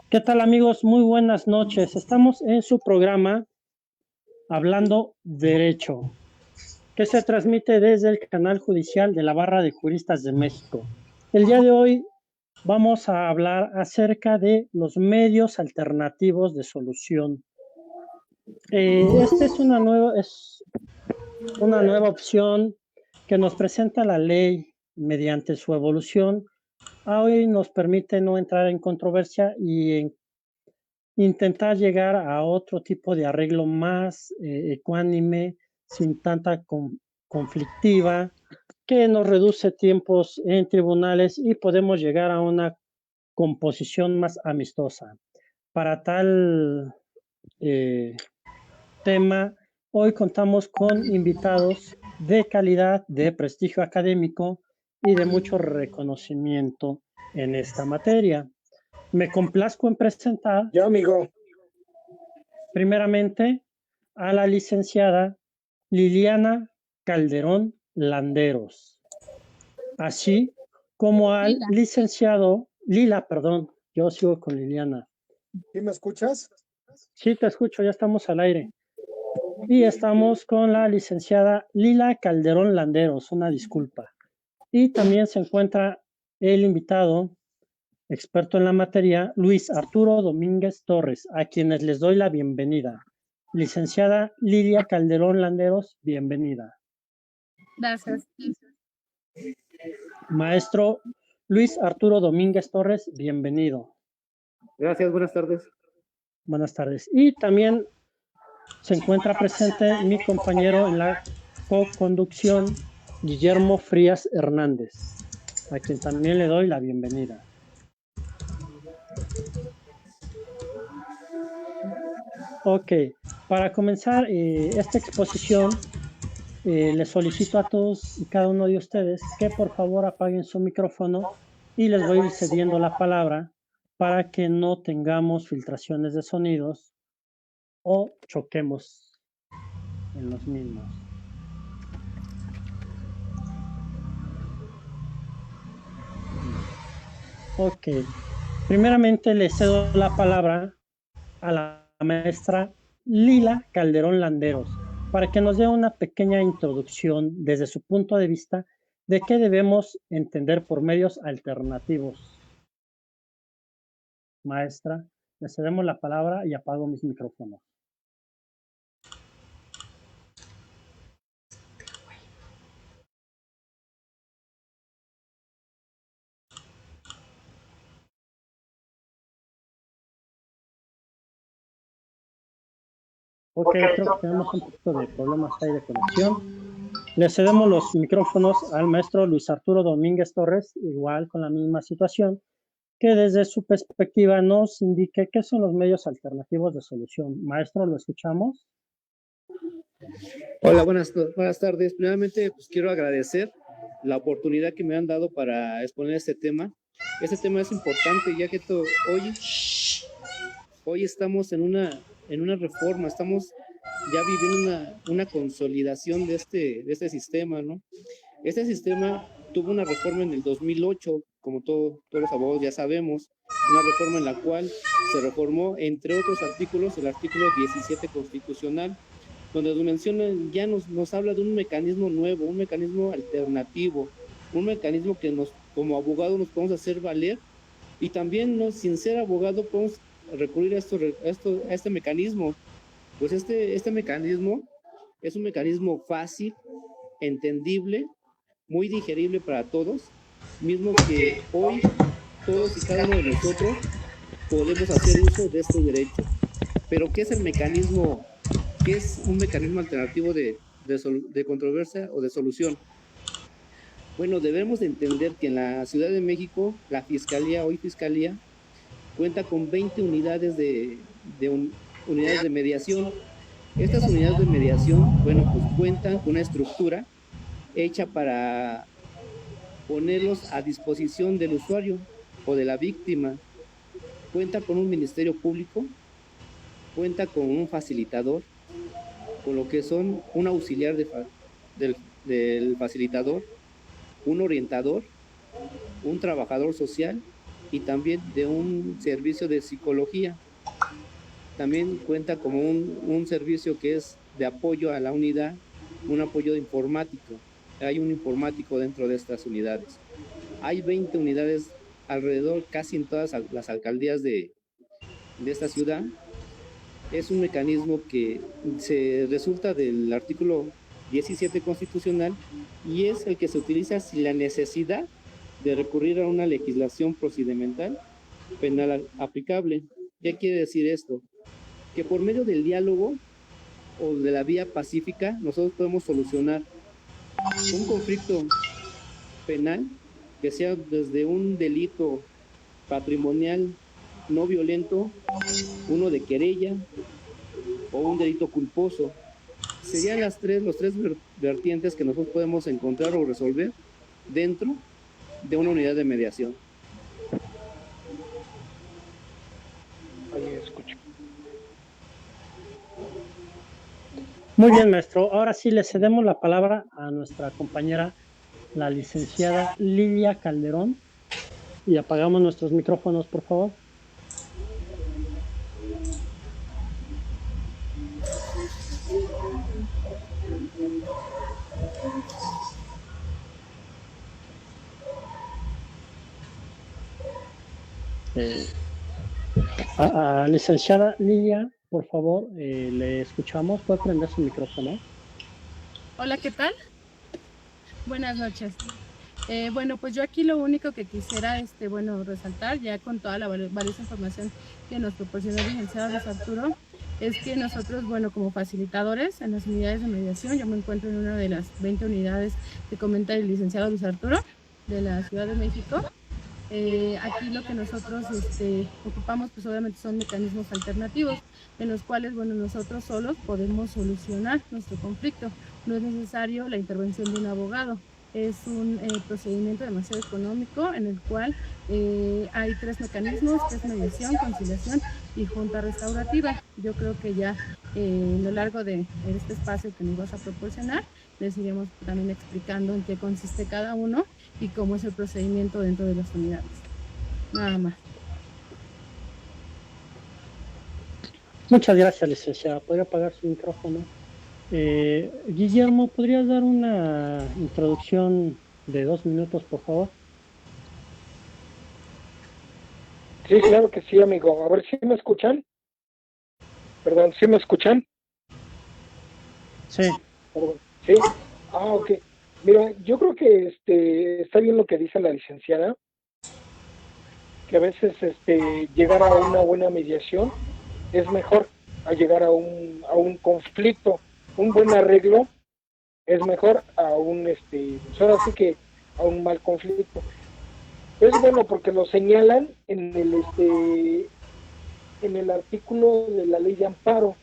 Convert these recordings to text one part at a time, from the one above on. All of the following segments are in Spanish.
¿Qué tal, amigos? Muy buenas noches. Estamos en su programa Hablando Derecho, que se transmite desde el canal judicial de la Barra de Juristas de México. El día de hoy vamos a hablar acerca de los medios alternativos de solución. Esta es una nueva opción que nos presenta la ley mediante su evolución. Hoy nos permite no entrar en controversia y intentar llegar a otro tipo de arreglo más ecuánime, sin tanta conflictiva, que nos reduce tiempos en tribunales y podemos llegar a una composición más amistosa. Para tal tema, hoy contamos con invitados de calidad, de prestigio académico y de mucho reconocimiento en esta materia. Me complazco en presentar, yo, amigo, primeramente a la licenciada Liliana Calderón Landeros, así como al licenciado yo sigo con Liliana. ¿Sí me escuchas? Sí, te escucho, ya estamos al aire. Y estamos con la licenciada Lila Calderón Landeros, una disculpa. Y también se encuentra el invitado, experto en la materia, Luis Arturo Domínguez Torres, a quienes les doy la bienvenida. Licenciada Lilia Calderón Landeros, bienvenida. Gracias. Maestro Luis Arturo Domínguez Torres, bienvenido. Gracias, buenas tardes. Buenas tardes. Y también se encuentra presente mi compañero en la co-conducción, Guillermo Frías Hernández, a quien también le doy la bienvenida. Ok, para comenzar esta exposición, les solicito a todos y cada uno de ustedes que por favor apaguen su micrófono y les voy a ir cediendo la palabra para que no tengamos filtraciones de sonidos o choquemos en los mismos. Ok, primeramente le cedo la palabra a la maestra Lila Calderón Landeros para que nos dé una pequeña introducción desde su punto de vista de qué debemos entender por medios alternativos. Maestra, le cedemos la palabra y apago mis micrófonos. Ok, creo que tenemos un poquito de problemas ahí de conexión. Le cedemos los micrófonos al maestro Luis Arturo Domínguez Torres, igual con la misma situación, que desde su perspectiva nos indique qué son los medios alternativos de solución. Maestro, ¿lo escuchamos? Hola, buenas tardes. Primeramente, pues quiero agradecer la oportunidad que me han dado para exponer este tema. Este tema es importante ya que hoy estamos en una reforma, estamos ya viviendo una consolidación de este sistema, ¿no? Este sistema tuvo una reforma en el 2008, como todos los abogados ya sabemos, una reforma en la cual se reformó, entre otros artículos, el artículo 17 constitucional, donde nos menciona, ya nos habla de un mecanismo nuevo, un mecanismo alternativo, un mecanismo que como abogado nos podemos hacer valer, y también sin ser abogado podemos recurrir a este mecanismo. Pues este mecanismo es un mecanismo fácil, entendible, muy digerible para todos, mismo que hoy todos y cada uno de nosotros podemos hacer uso de este derecho. Pero ¿qué es el mecanismo? ¿Qué es un mecanismo alternativo de controversia o de solución? Bueno, debemos de entender que en la Ciudad de México, la Fiscalía, cuenta con 20 unidades unidades de mediación. Estas unidades de mediación, bueno, pues cuentan con una estructura hecha para ponerlos a disposición del usuario o de la víctima. cuenta con un ministerio público, cuenta con un facilitador, con lo que son un auxiliar del facilitador, un orientador, un trabajador social y también de un servicio de psicología. También cuenta como un servicio que es de apoyo a la unidad, un apoyo informático. Hay un informático dentro de estas unidades. Hay 20 unidades alrededor, casi en todas las alcaldías de esta ciudad. Es un mecanismo que se resulta del artículo 17 constitucional y es el que se utiliza sin la necesidad de recurrir a una legislación procedimental penal aplicable. ¿Qué quiere decir esto? Que por medio del diálogo o de la vía pacífica nosotros podemos solucionar un conflicto penal que sea desde un delito patrimonial no violento, uno de querella o un delito culposo. Serían los tres vertientes que nosotros podemos encontrar o resolver dentro de una unidad de mediación. Muy bien, maestro. Ahora sí le cedemos la palabra a nuestra compañera, la licenciada Lilia Calderón, y apagamos nuestros micrófonos, por favor. Licenciada Lilia, por favor, le escuchamos. ¿Puede prender su micrófono? Hola, ¿qué tal? Buenas noches. Bueno, pues yo aquí lo único que quisiera, resaltar, ya con toda la valiosa información que nos proporcionó el licenciado Luis Arturo, es que nosotros, bueno, como facilitadores en las unidades de mediación, yo me encuentro en una de las 20 unidades que comenta el licenciado Luis Arturo de la Ciudad de México. Aquí lo que nosotros ocupamos, pues obviamente son mecanismos alternativos en los cuales, bueno, nosotros solos podemos solucionar nuestro conflicto. No es necesario la intervención de un abogado. Es un procedimiento demasiado económico en el cual hay 3 mecanismos, que es mediación, conciliación y junta restaurativa. Yo creo que ya a lo largo de este espacio que nos vas a proporcionar, les iremos también explicando en qué consiste cada uno y cómo es el procedimiento dentro de las unidades. Nada más. Muchas gracias, licenciada. ¿Podría apagar su micrófono? Guillermo, ¿podrías dar una introducción de 2 minutos, por favor? Sí, claro que sí, amigo. A ver si me escuchan. Perdón, ¿sí me escuchan? Sí. Perdón. Sí. Ok. Mira, yo creo que está bien lo que dice la licenciada, que a veces llegar a una buena mediación es mejor a llegar a un conflicto. Un buen arreglo es mejor a ahora sí que a un mal conflicto. Es bueno porque lo señalan en el artículo de la ley de amparo,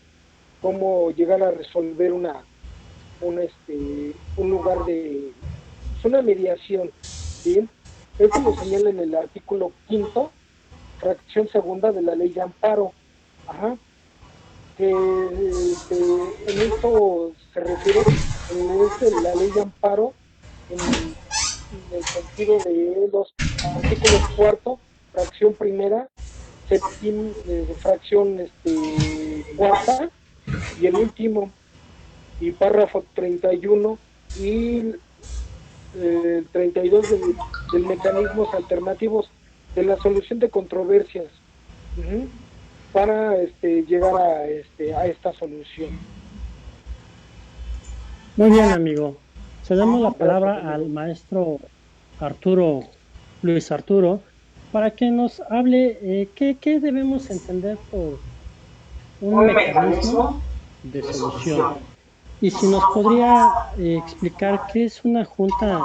cómo llegar a resolver un lugar de una mediación, ¿sí? Eso lo señala en el artículo 5º, fracción segunda de la ley de amparo. Ajá. Que en esto se refiere en la ley de amparo en el sentido de los artículos 4º, fracción primera, fracción cuarta y el último, y párrafo 31 y 32 del mecanismos alternativos de la solución de controversias. Para llegar a esta solución. Muy bien, amigo. Cedemos la palabra al maestro Luis Arturo, para que nos hable qué debemos entender por un mecanismo de solución. Y si nos podría explicar qué es una junta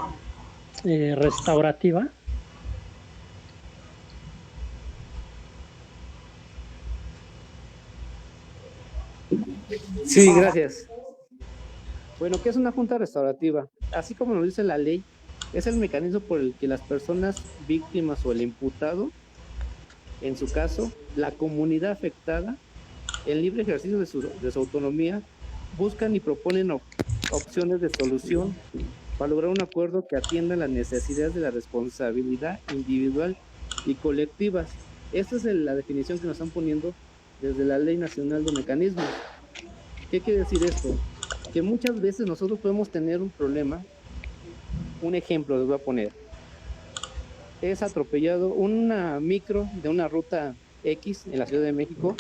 restaurativa. Sí, gracias. Bueno, ¿qué es una junta restaurativa? Así como nos dice la ley, es el mecanismo por el que las personas víctimas o el imputado en su caso, la comunidad afectada, en libre ejercicio de su autonomía, buscan y proponen opciones de solución para lograr un acuerdo que atienda las necesidades de la responsabilidad individual y colectivas. Esta es la definición que nos están poniendo desde la Ley Nacional de Mecanismos. ¿Qué quiere decir esto? Que muchas veces nosotros podemos tener un problema. Un ejemplo les voy a poner. Es atropellado una micro de una ruta X en la Ciudad de México,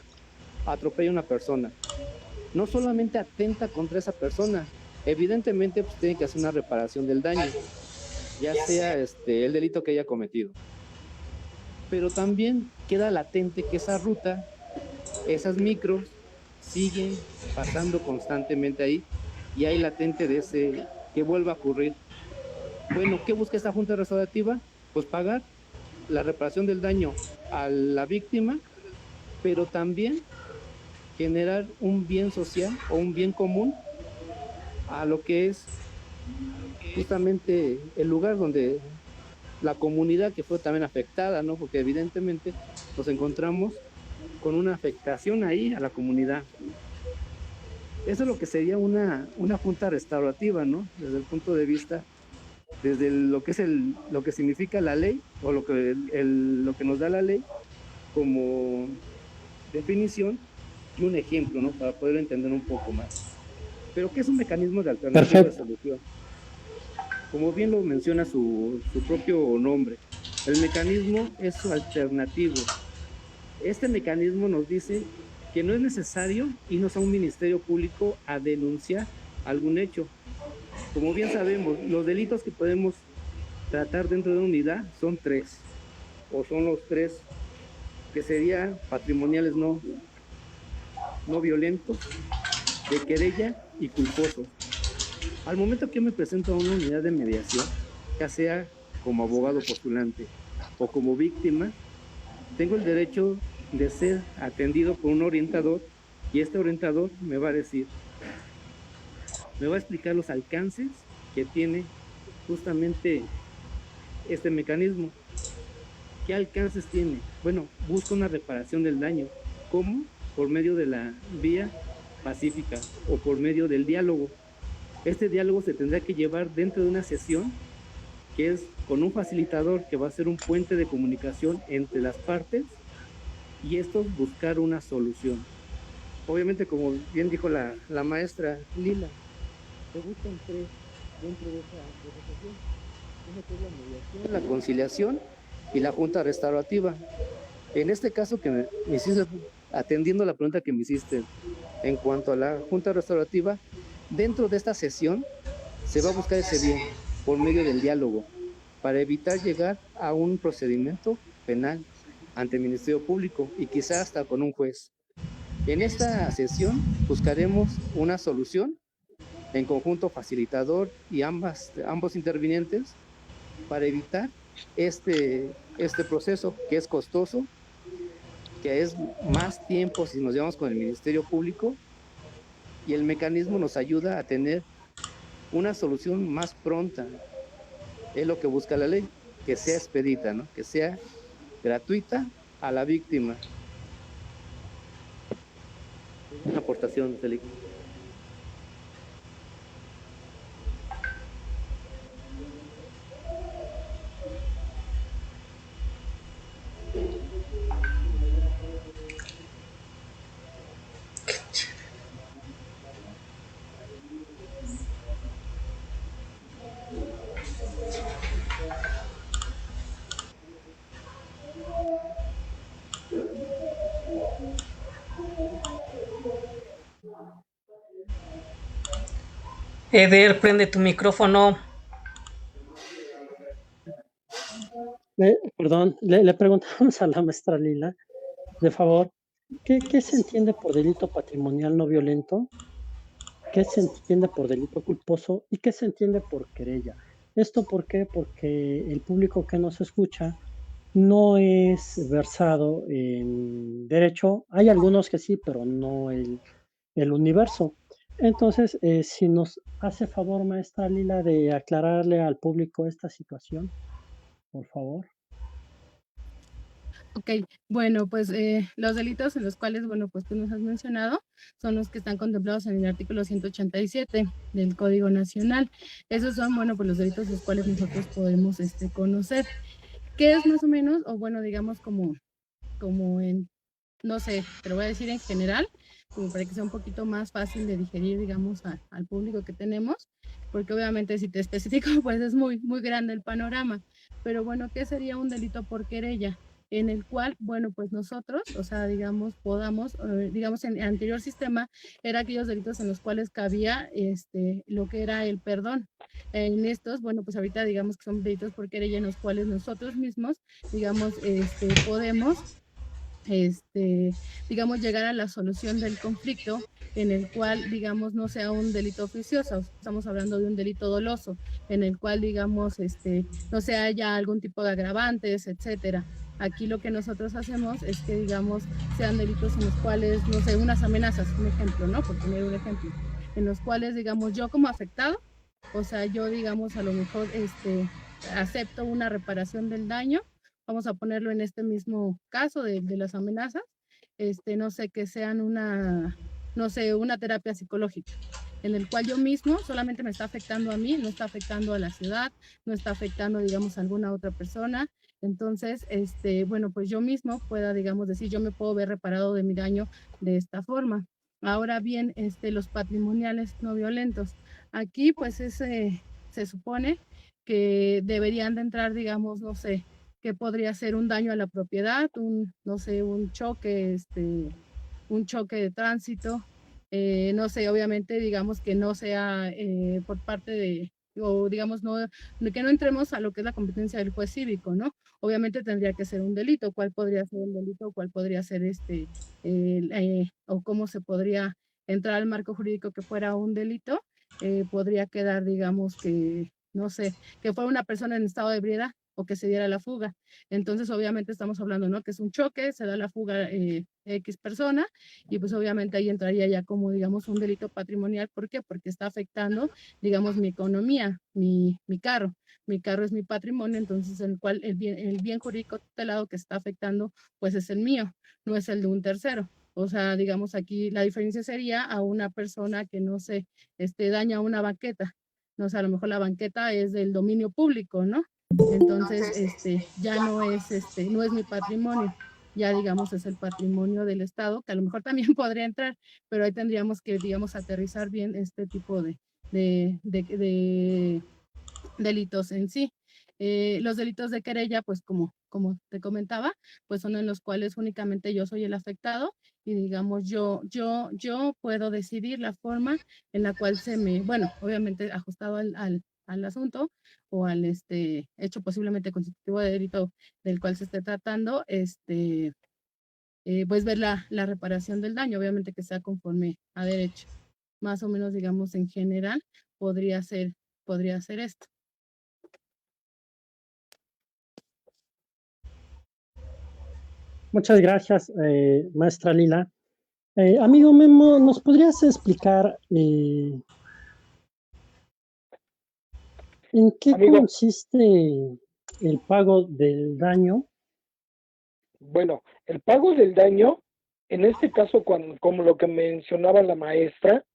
atropella a una persona. No solamente atenta contra esa persona, evidentemente pues tiene que hacer una reparación del daño, ya sea el delito que haya cometido. Pero también queda latente que esa ruta, esas micros, siguen pasando constantemente ahí y hay latente de ese que vuelva a ocurrir. Bueno, ¿qué busca esta Junta Restaurativa? Pues pagar la reparación del daño a la víctima, pero también generar un bien social o un bien común a lo que es justamente el lugar donde la comunidad que fue también afectada, ¿no? Porque evidentemente nos encontramos con una afectación ahí a la comunidad. Eso es lo que sería una junta restaurativa, ¿no? Desde el punto de vista, desde lo que es lo que significa la ley o lo que nos da la ley como definición y un ejemplo, ¿no? Para poder entender un poco más. Pero ¿qué es un mecanismo de alternativa de solución? Como bien lo menciona su propio nombre, el mecanismo es alternativo. Este mecanismo nos dice que no es necesario irnos a un ministerio público a denunciar algún hecho. Como bien sabemos, los delitos que podemos tratar dentro de una unidad son 3, o son los 3 que serían patrimoniales no violentos, de querella y culposo. Al momento que yo me presento a una unidad de mediación, ya sea como abogado postulante o como víctima, tengo el derecho de ser atendido por un orientador y este orientador me va a decir, me va a explicar los alcances que tiene justamente este mecanismo. ¿Qué alcances tiene? Bueno, busca una reparación del daño. ¿Cómo? Por medio de la vía pacífica o por medio del diálogo. Este diálogo se tendrá que llevar dentro de una sesión que es con un facilitador que va a ser un puente de comunicación entre las partes y esto buscar una solución. Obviamente, como bien dijo la maestra Lila, se buscan 3 dentro de esa sesión. Una que es la mediación, la conciliación y la junta restaurativa. En este caso que me hiciste, atendiendo la pregunta que me hiciste en cuanto a la junta restaurativa, dentro de esta sesión se va a buscar ese bien por medio del diálogo para evitar llegar a un procedimiento penal ante el Ministerio Público y quizá hasta con un juez. En esta sesión buscaremos una solución en conjunto facilitador y ambos intervinientes para evitar este proceso que es costoso, que es más tiempo si nos llevamos con el Ministerio Público y el mecanismo nos ayuda a tener una solución más pronta. Es lo que busca la ley, que sea expedita, ¿no? Que sea gratuita a la víctima. Una aportación, Félix. Eder, prende tu micrófono. Perdón, le preguntamos a la maestra Lila, de favor, ¿qué se entiende por delito patrimonial no violento? ¿Qué se entiende por delito culposo? ¿Y qué se entiende por querella? ¿Esto por qué? Porque el público que nos escucha no es versado en derecho. Hay algunos que sí, pero no el universo. Entonces, si nos hace favor, maestra Lila, de aclararle al público esta situación, por favor. Ok, bueno, pues los delitos en los cuales, bueno, pues tú nos has mencionado son los que están contemplados en el artículo 187 del Código Nacional. Esos son, bueno, pues los delitos los cuales nosotros podemos conocer. ¿Qué es más o menos? O bueno, digamos como en, no sé, te lo voy a decir en general, como para que sea un poquito más fácil de digerir, digamos, al público que tenemos, porque obviamente si te especifico, pues es muy, muy grande el panorama. Pero bueno, ¿qué sería un delito por querella? En el cual, bueno, pues nosotros, o sea, digamos, podamos, digamos, en el anterior sistema, era aquellos delitos en los cuales cabía lo que era el perdón. En estos, bueno, pues ahorita digamos que son delitos por querella en los cuales nosotros mismos, digamos, podemos digamos, llegar a la solución del conflicto en el cual, digamos, no sea un delito oficioso, estamos hablando de un delito doloso, en el cual, digamos, no se haya algún tipo de agravantes, etcétera. Aquí lo que nosotros hacemos es que, digamos, sean delitos en los cuales, no sé, unas amenazas, un ejemplo, ¿no? Por poner un ejemplo, en los cuales, digamos, yo como afectado, o sea, yo, digamos, a lo mejor, acepto una reparación del daño, vamos a ponerlo en este mismo caso de las amenazas, no sé, que sean no sé, una terapia psicológica, en el cual yo mismo solamente me está afectando a mí, no está afectando a la ciudad, no está afectando, digamos, a alguna otra persona. Entonces, bueno, pues yo mismo pueda, digamos, decir, yo me puedo ver reparado de mi daño de esta forma. Ahora bien, los patrimoniales no violentos. Aquí, pues, se supone que deberían de entrar, digamos, no sé, que podría ser un daño a la propiedad, no sé, un choque de tránsito, no sé, obviamente, digamos que no sea por parte o digamos, que no entremos a lo que es la competencia del juez cívico, ¿no? Obviamente tendría que ser un delito. ¿Cuál podría ser el delito? ¿Cuál podría ser o cómo se podría entrar al marco jurídico que fuera un delito? Podría quedar, digamos, que, no sé, que fuera una persona en estado de ebriedad o que se diera la fuga. Entonces, obviamente estamos hablando, ¿no? Que es un choque, se da la fuga X persona y pues obviamente ahí entraría ya como, digamos, un delito patrimonial. ¿Por qué? Porque está afectando, digamos, mi economía, mi carro. Mi carro es mi patrimonio, entonces el cual el bien jurídico tutelado que está afectando, pues es el mío, no es el de un tercero. O sea, digamos aquí la diferencia sería a una persona que no sé, daña una banqueta. No sé, a lo mejor la banqueta es del dominio público, ¿no? Entonces, ya no es mi patrimonio, ya digamos es el patrimonio del Estado, que a lo mejor también podría entrar, pero ahí tendríamos que, digamos, aterrizar bien este tipo de delitos en sí. Los delitos de querella, pues como te comentaba, pues son en los cuales únicamente yo soy el afectado y digamos yo puedo decidir la forma en la cual bueno, obviamente ajustado al asunto o al hecho posiblemente constitutivo de delito del cual se esté tratando, pues ver la reparación del daño, obviamente que sea conforme a derecho. Más o menos, digamos, en general, podría ser esto. Muchas gracias, maestra Lila. Amigo Memo, ¿nos podrías explicar en qué Amigo, consiste el pago del daño? bueno, el pago del daño, en este caso, como lo que mencionaba la maestra,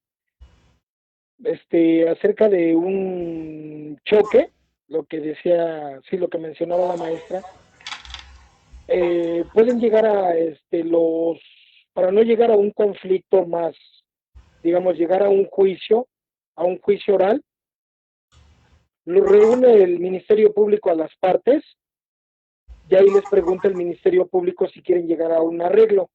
acerca de un choque, lo que decía, sí, lo que mencionaba la maestra, pueden llegar para no llegar a un conflicto más, digamos, llegar a un juicio oral, lo reúne el Ministerio Público a las partes y ahí les pregunta el Ministerio Público si quieren llegar a un arreglo.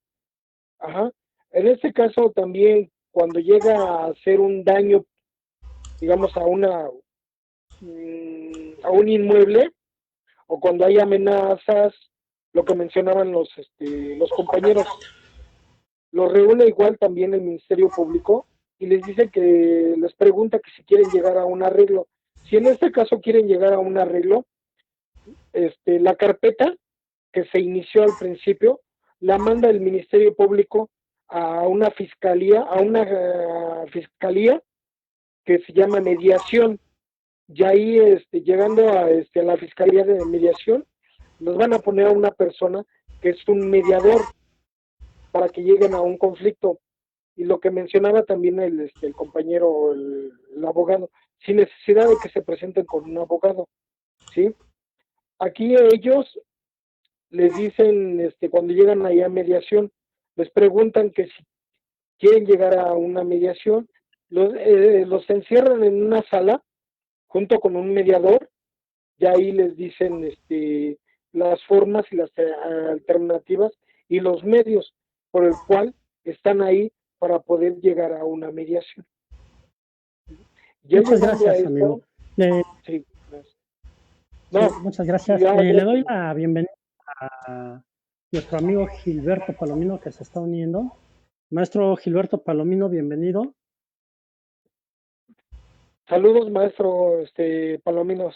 Ajá. En este caso también, cuando llega a hacer un daño, digamos, a un inmueble, o cuando hay amenazas, lo que mencionaban los compañeros, los reúne igual también el Ministerio Público y les dice que les pregunta que si quieren llegar a un arreglo. Si en este caso quieren llegar a un arreglo, la carpeta que se inició al principio la manda el Ministerio Público a una fiscalía, que se llama mediación. Y ahí, llegando a la fiscalía de mediación, nos van a poner a una persona que es un mediador para que lleguen a un conflicto. Y lo que mencionaba también el compañero, el abogado, sin necesidad de que se presenten con un abogado, ¿sí? Aquí ellos les dicen, cuando llegan ahí a mediación, les preguntan que si quieren llegar a una mediación, los encierran en una sala junto con un mediador, y ahí les dicen las formas y las alternativas y los medios por el cual están ahí para poder llegar a una mediación. Ya Muchas llegando a gracias, esto, amigo. sí, gracias. Sí, No, muchas gracias. ya, Le doy la bienvenida a nuestro amigo Gilberto Palomino que se está uniendo. Maestro Gilberto Palomino, bienvenido. saludos, maestro Palominos.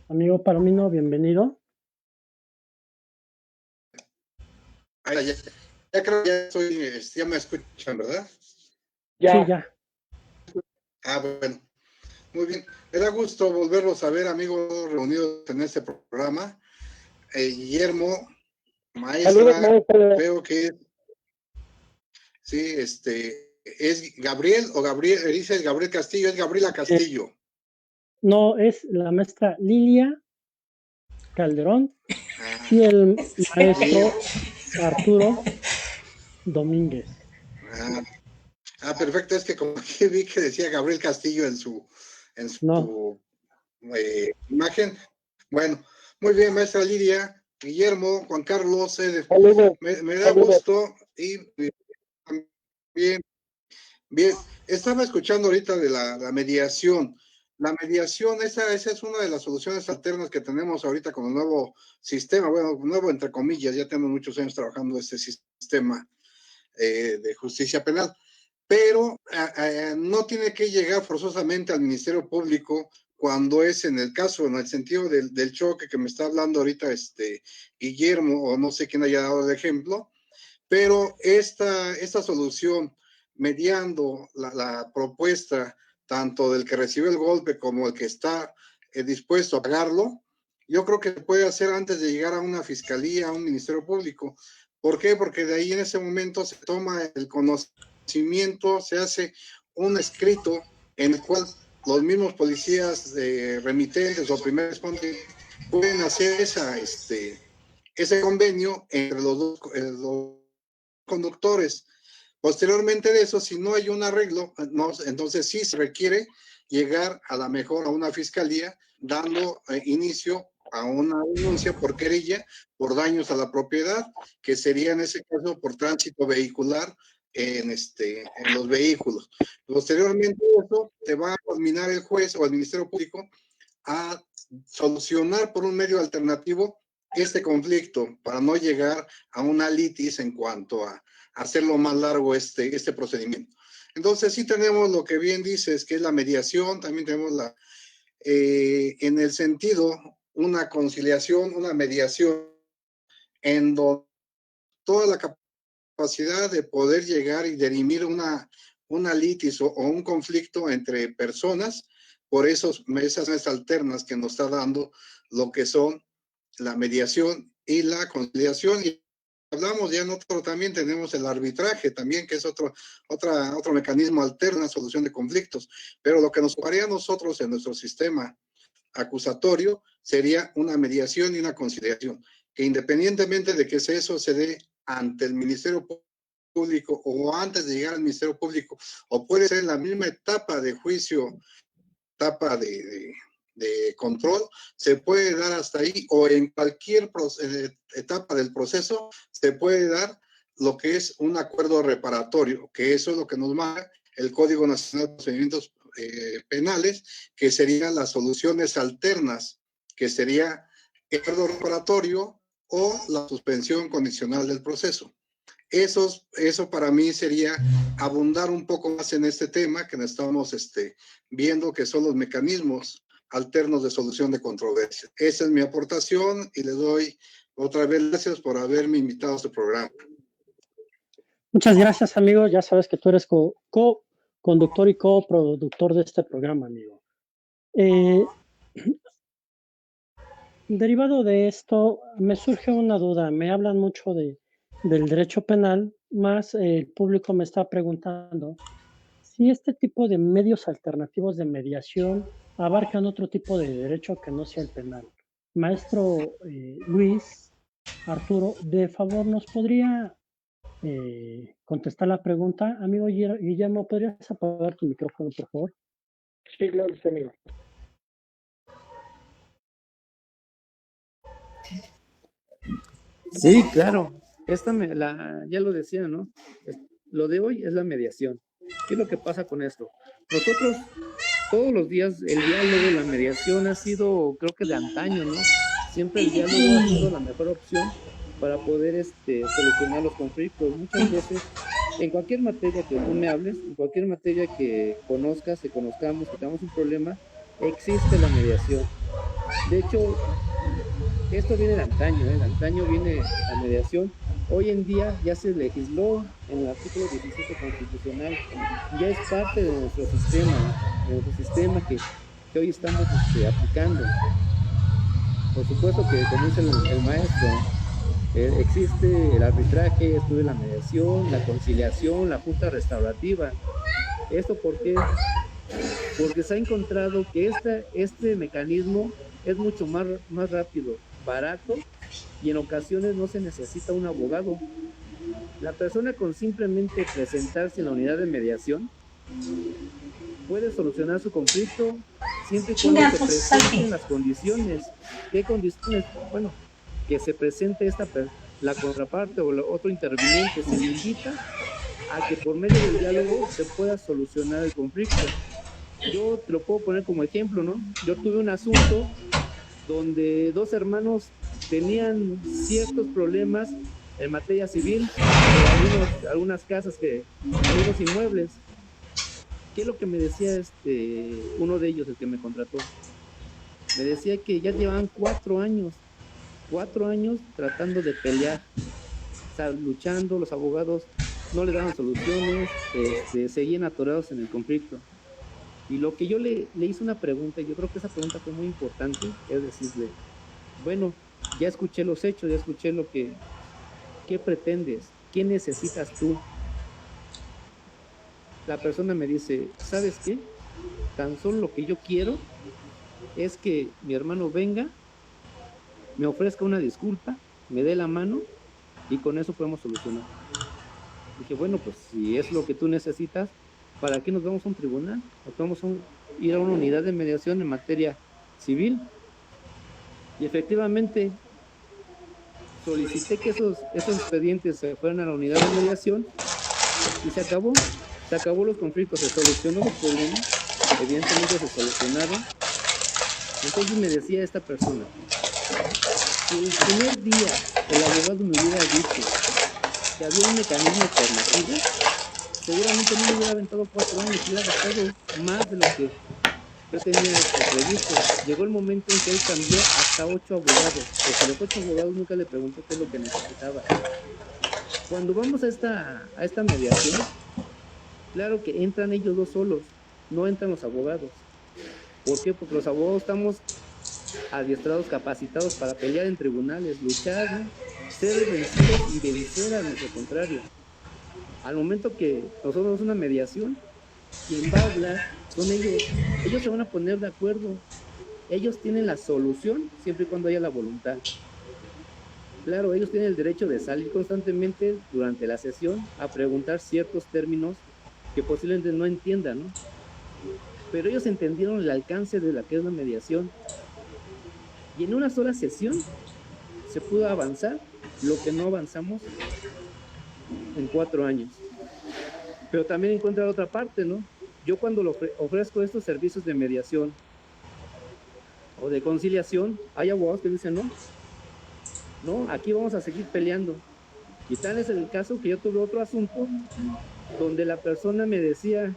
Amigo Palomino, bienvenido. Ya creo que ya estoy, ya me escuchan, ¿verdad? Ya. Sí, ya. Ah, bueno. Muy bien. Me da gusto volverlos a ver, amigos, reunidos en este programa. Guillermo, maestra, Saludos, maestra. creo que sí, es Gabriel o Gabriel, dice Gabriel Castillo, es Gabriela Castillo. No, es la maestra Lilia Calderón y el maestro Arturo Domínguez. Perfecto, es que como aquí vi que decía Gabriel Castillo en su imagen. Bueno, muy bien, maestra Lidia, Guillermo, Juan Carlos, me da gusto y bien, estaba escuchando ahorita de la mediación. La mediación, esa es una de las soluciones alternas que tenemos ahorita con el nuevo sistema, bueno, nuevo entre comillas, ya tenemos muchos años trabajando este sistema de justicia penal, pero no tiene que llegar forzosamente al Ministerio Público cuando es en el caso, en el sentido del choque que me está hablando ahorita Guillermo, o no sé quién haya dado el ejemplo, pero esta solución, mediando la propuesta tanto del que recibe el golpe como el que está dispuesto a pagarlo, yo creo que se puede hacer antes de llegar a una fiscalía, a un ministerio público. ¿Por qué? Porque de ahí en ese momento se toma el conocimiento, se hace un escrito en el cual los mismos policías remitentes o primer respondientes pueden hacer ese convenio entre los dos conductores. Posteriormente de eso, si no hay un arreglo, entonces sí se requiere llegar a la mejor a una fiscalía dando inicio a una denuncia por querella por daños a la propiedad, que sería en ese caso por tránsito vehicular en los vehículos. Posteriormente eso te va a culminar el juez o el Ministerio Público a solucionar por un medio alternativo este conflicto para no llegar a una litis en cuanto a hacerlo más largo este procedimiento. Entonces sí tenemos lo que bien dices, que es la mediación, también tenemos en el sentido, una conciliación, una mediación, en donde toda la capacidad de poder llegar y dirimir una litis o un conflicto entre personas por esas mesas alternas que nos está dando lo que son la mediación y la conciliación. Y hablamos ya en otro, también tenemos el arbitraje también, que es otro mecanismo alterno a solución de conflictos. Pero lo que nos ocuparía a nosotros en nuestro sistema acusatorio sería una mediación y una conciliación, que independientemente de que eso se dé ante el Ministerio Público o antes de llegar al Ministerio Público, o puede ser en la misma etapa de juicio, etapa de control, se puede dar hasta ahí, o en cualquier etapa del proceso se puede dar lo que es un acuerdo reparatorio, que eso es lo que nos marca el Código Nacional de Procedimientos Penales, que serían las soluciones alternas, que sería el acuerdo reparatorio o la suspensión condicional del proceso. Eso para mí sería abundar un poco más en este tema que estamos viendo, que son los mecanismos alternos de solución de controversias. Esa es mi aportación y le doy otra vez gracias por haberme invitado a este programa. Muchas gracias, amigo. Ya sabes que tú eres co-conductor y coproductor de este programa, amigo. Derivado de esto, me surge una duda. Me hablan mucho del derecho penal, más el público me está preguntando si este tipo de medios alternativos de mediación abarcan otro tipo de derecho que no sea el penal. Maestro Luis, Arturo, de favor, ¿nos podría contestar la pregunta? Amigo Guillermo, ¿podrías apagar tu micrófono, por favor? Sí, claro, sí, amigo. Sí, claro. Ya lo decía, ¿no? Lo de hoy es la mediación. ¿Qué es lo que pasa con esto? Nosotros, todos los días, el diálogo, la mediación ha sido, creo que de antaño, ¿no? Siempre el diálogo ha sido la mejor opción para poder solucionar los conflictos. Muchas veces, en cualquier materia que tú me hables, en cualquier materia que conozcas, que conozcamos, que tengamos un problema, existe la mediación. De hecho, esto viene de antaño, de antaño viene la mediación. Hoy en día ya se legisló en el artículo 17 constitucional, ya es parte de nuestro sistema que hoy estamos aplicando. Por supuesto que, como dice el maestro, existe el arbitraje, estudia la mediación, la conciliación, la junta restaurativa. ¿Esto por qué? Porque se ha encontrado que este mecanismo es mucho más rápido, barato, y en ocasiones no se necesita un abogado. La persona con simplemente presentarse en la unidad de mediación puede solucionar su conflicto siempre y cuando se presenten las condiciones. ¿Qué condiciones? Bueno, que se presente la contraparte o el otro interviniente, se le invita a que por medio del diálogo se pueda solucionar el conflicto. Yo te lo puedo poner como ejemplo, ¿no? Yo tuve un asunto donde dos hermanos tenían ciertos problemas en materia civil, algunas casas, algunos inmuebles. ¿Qué es lo que me decía uno de ellos, el que me contrató? Me decía que ya llevaban 4 años tratando de pelear, o sea, luchando, los abogados no le daban soluciones, seguían atorados en el conflicto. Y lo que yo le hice una pregunta, y yo creo que esa pregunta fue muy importante, es decirle, bueno, ya escuché los hechos, ya escuché ¿qué pretendes? ¿Qué necesitas tú? La persona me dice, ¿sabes qué? Tan solo lo que yo quiero es que mi hermano venga, me ofrezca una disculpa, me dé la mano y con eso podemos solucionar. Dije, bueno, pues si es lo que tú necesitas, ¿para qué nos vamos a un tribunal? Nos vamos a ir a una unidad de mediación en materia civil. Y efectivamente solicité que esos expedientes se fueran a la unidad de mediación y se acabó los conflictos, se solucionó los problemas, evidentemente se solucionaron. Entonces me decía esta persona, si el primer día el abogado me hubiera dicho que había un mecanismo alternativo, seguramente no me hubiera aventado 4 años, hubiera gastado más de lo que yo tenía previsto. Llegó el momento en que él cambió hasta 8 abogados, porque los 8 abogados nunca le preguntó qué es lo que necesitaba. Cuando vamos a esta mediación, claro que entran ellos dos solos, no entran los abogados. ¿Por qué? Porque los abogados estamos adiestrados, capacitados para pelear en tribunales, luchar, ¿no? Ser vencidos y vencer a nuestro contrario. Al momento que nosotros hacemos una mediación, quien va a hablar son ellos. Ellos se van a poner de acuerdo. Ellos tienen la solución siempre y cuando haya la voluntad. Claro, ellos tienen el derecho de salir constantemente durante la sesión a preguntar ciertos términos que posiblemente no entiendan, ¿no? Pero ellos entendieron el alcance de la que es la mediación. Y en una sola sesión se pudo avanzar lo que no avanzamos en 4 años. Pero también encuentra otra parte, ¿no? Yo cuando ofrezco estos servicios de mediación o de conciliación, hay abogados que dicen, no, aquí vamos a seguir peleando. Y tal es el caso que yo tuve otro asunto donde la persona me decía,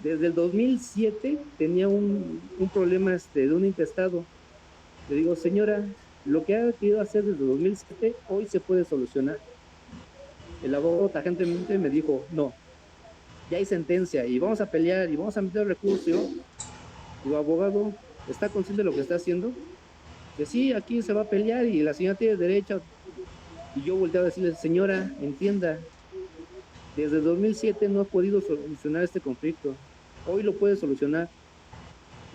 desde el 2007 tenía un problema de un intestado. Le digo, señora, lo que ha querido hacer desde 2007, hoy se puede solucionar. El abogado tajantemente me dijo, no, ya hay sentencia y vamos a pelear y vamos a meter recursos. Digo, abogado, ¿está consciente de lo que está haciendo? Que sí, aquí se va a pelear y la señora tiene derecho. Y yo volteaba a decirle, señora, entienda, desde 2007 no ha podido solucionar este conflicto. Hoy lo puede solucionar.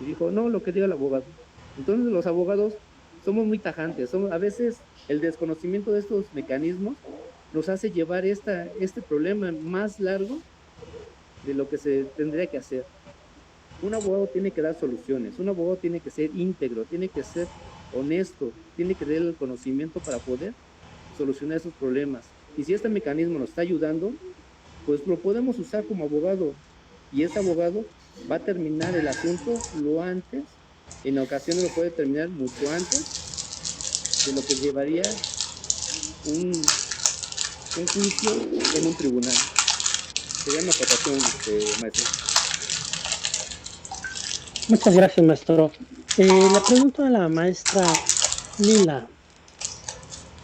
Y dijo, no, lo que diga el abogado. Entonces los abogados somos muy tajantes. A veces el desconocimiento de estos mecanismos nos hace llevar este problema más largo de lo que se tendría que hacer. Un abogado tiene que dar soluciones, un abogado tiene que ser íntegro, tiene que ser honesto, tiene que tener el conocimiento para poder solucionar esos problemas. Y si este mecanismo nos está ayudando, pues lo podemos usar como abogado. Y ese abogado va a terminar el asunto lo antes, en ocasiones lo puede terminar mucho antes de lo que llevaría un juicio en un tribunal. Sería una aportación, maestro. Muchas gracias, maestro. La pregunta de la maestra Lila.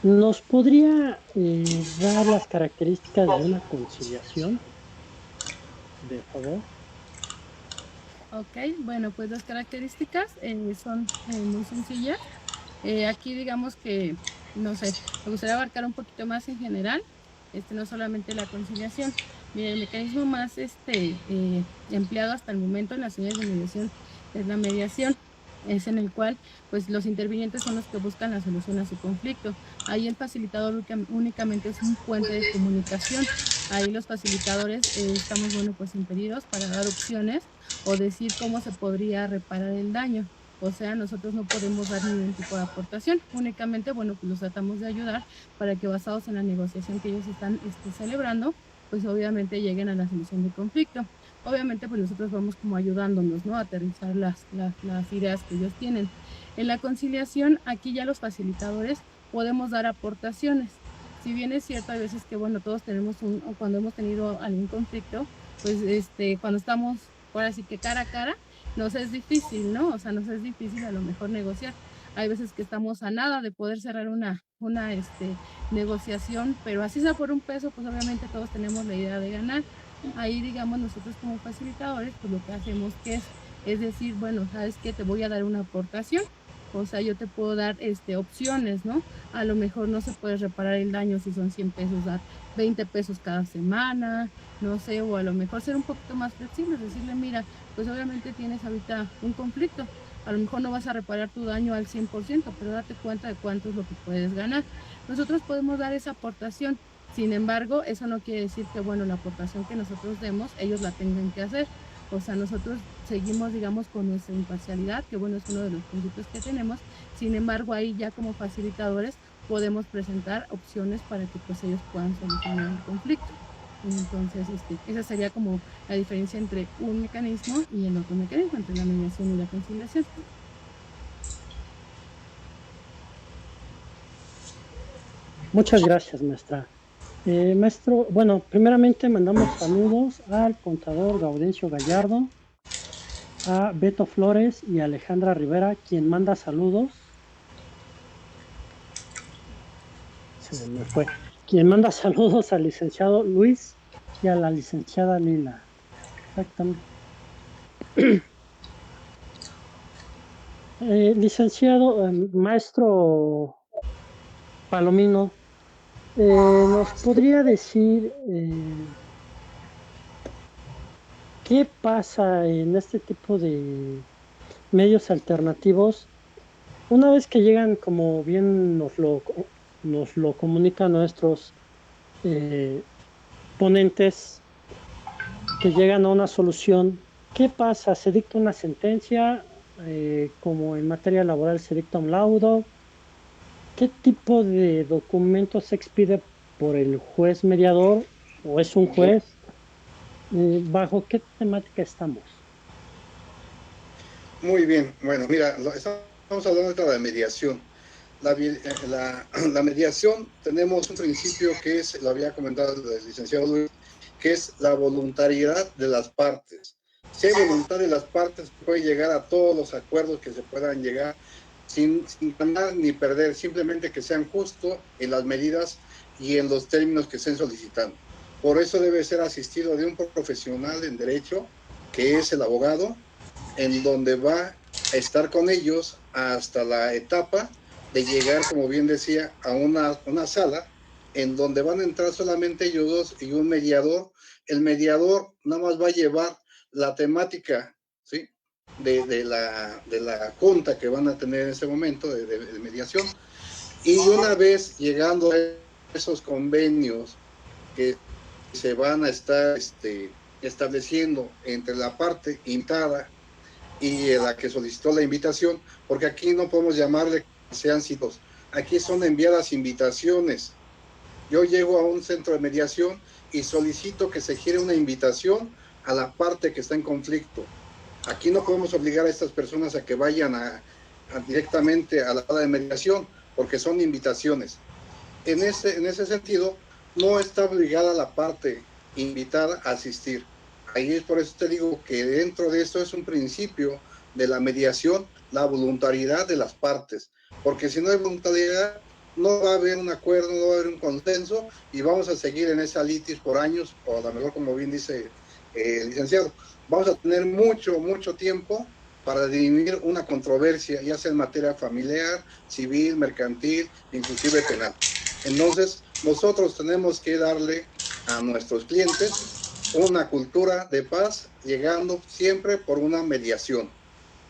¿Nos podría dar las características de una conciliación, de favor? Ok, bueno, pues las características son muy sencillas. Aquí digamos que, no sé, me gustaría abarcar un poquito más en general, no solamente la conciliación. Mira, el mecanismo más empleado hasta el momento en las unidades de mediación es la mediación. Es en el cual pues los intervinientes son los que buscan la solución a su conflicto. Ahí el facilitador únicamente es un puente de comunicación. Ahí los facilitadores estamos, bueno, pues impedidos para dar opciones o decir cómo se podría reparar el daño. O sea, nosotros no podemos dar ningún tipo de aportación, únicamente, bueno, pues los tratamos de ayudar para que basados en la negociación que ellos están celebrando, pues obviamente lleguen a la solución del conflicto. Obviamente, pues nosotros vamos como ayudándonos, ¿no? A aterrizar las ideas que ellos tienen. En la conciliación, aquí ya los facilitadores podemos dar aportaciones. Si bien es cierto, hay veces que, bueno, todos tenemos o cuando hemos tenido algún conflicto, pues cuando estamos, ahora sí que cara a cara, nos es difícil, ¿no? O sea, nos es difícil a lo mejor negociar. Hay veces que estamos a nada de poder cerrar una negociación, pero así sea por un peso, pues obviamente todos tenemos la idea de ganar. Ahí, digamos, nosotros como facilitadores, pues lo que hacemos que es decir, bueno, sabes que te voy a dar una aportación, o sea, yo te puedo dar opciones, ¿no? A lo mejor no se puede reparar el daño si son 100 pesos, dar 20 pesos cada semana, no sé, o a lo mejor ser un poquito más flexible, decirle, mira, pues obviamente tienes ahorita un conflicto, a lo mejor no vas a reparar tu daño al 100%, pero date cuenta de cuánto es lo que puedes ganar. Nosotros podemos dar esa aportación. Sin embargo, eso no quiere decir que, bueno, la aportación que nosotros demos, ellos la tengan que hacer. O sea, nosotros seguimos, digamos, con nuestra imparcialidad, que bueno, es uno de los principios que tenemos. Sin embargo, ahí ya como facilitadores podemos presentar opciones para que pues ellos puedan solucionar el conflicto. Entonces, esa sería como la diferencia entre un mecanismo y el otro mecanismo, entre la mediación y la conciliación. Muchas gracias, maestra. Maestro, bueno, primeramente mandamos saludos al contador Gaudencio Gallardo, a Beto Flores y a Alejandra Rivera, quien manda saludos. Se me fue. Quien manda saludos al licenciado Luis y a la licenciada Lila. Exactamente. Licenciado, maestro Palomino, ¿nos podría decir qué pasa en este tipo de medios alternativos una vez que llegan, como bien nos lo comunican nuestros ponentes, que llegan a una solución? ¿Qué pasa? ¿Se dicta una sentencia? Como en materia laboral se dicta un laudo. ¿Qué tipo de documentos se expide por el juez mediador o es un juez? ¿Bajo qué temática estamos? Muy bien, bueno, mira, estamos hablando de la mediación. La mediación, tenemos un principio que es, lo había comentado el licenciado Luis, que es la voluntariedad de las partes. Si hay voluntad de las partes, puede llegar a todos los acuerdos que se puedan llegar sin ganar ni perder, simplemente que sean justos en las medidas y en los términos que estén solicitando. Por eso debe ser asistido de un profesional en derecho, que es el abogado, en donde va estar con ellos hasta la etapa de llegar, como bien decía, a una sala en donde van a entrar solamente ellos dos y un mediador. El mediador nada más va a llevar la temática, ¿sí?, de la junta que van a tener en ese momento de mediación. Y una vez llegando a esos convenios que se van a estar estableciendo entre la parte invitada y la que solicitó la invitación, porque aquí no podemos llamarle que sean citos, aquí son enviadas invitaciones. Yo llego a un centro de mediación y solicito que se gire una invitación a la parte que está en conflicto. Aquí no podemos obligar a estas personas a que vayan directamente a la sala de mediación, porque son invitaciones. En ese sentido, no está obligada la parte invitada a asistir. Ahí es por eso te digo que dentro de esto es un principio de la mediación, la voluntariedad de las partes, porque si no hay voluntariedad, no va a haber un acuerdo, no va a haber un consenso y vamos a seguir en esa litis por años, o a lo mejor, como bien dice el licenciado, vamos a tener mucho tiempo para dirimir una controversia, ya sea en materia familiar, civil, mercantil, inclusive penal. Entonces, nosotros tenemos que darle a nuestros clientes una cultura de paz, llegando siempre por una mediación.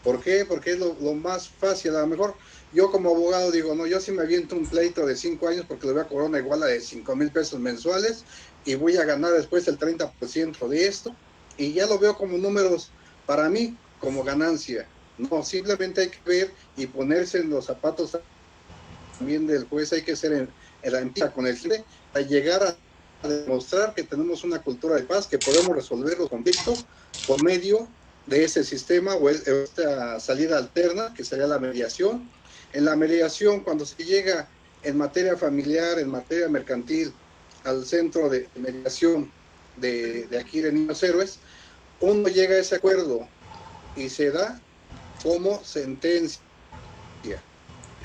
¿Por qué? Porque es lo más fácil. A lo mejor yo como abogado digo, no, yo sí me aviento un pleito de 5 años porque le voy a cobrar una iguala de 5,000 pesos mensuales y voy a ganar después el 30% de esto, y ya lo veo como números para mí como ganancia. No, simplemente hay que ver y ponerse en los zapatos también del juez, hay que ser en la empatía con el cliente para llegar a demostrar que tenemos una cultura de paz, que podemos resolver los conflictos por medio de ese sistema o esta salida alterna, que sería la mediación. En la mediación, cuando se llega en materia familiar, en materia mercantil, al centro de mediación de aquí de Niños Héroes, uno llega a ese acuerdo y se da como sentencia.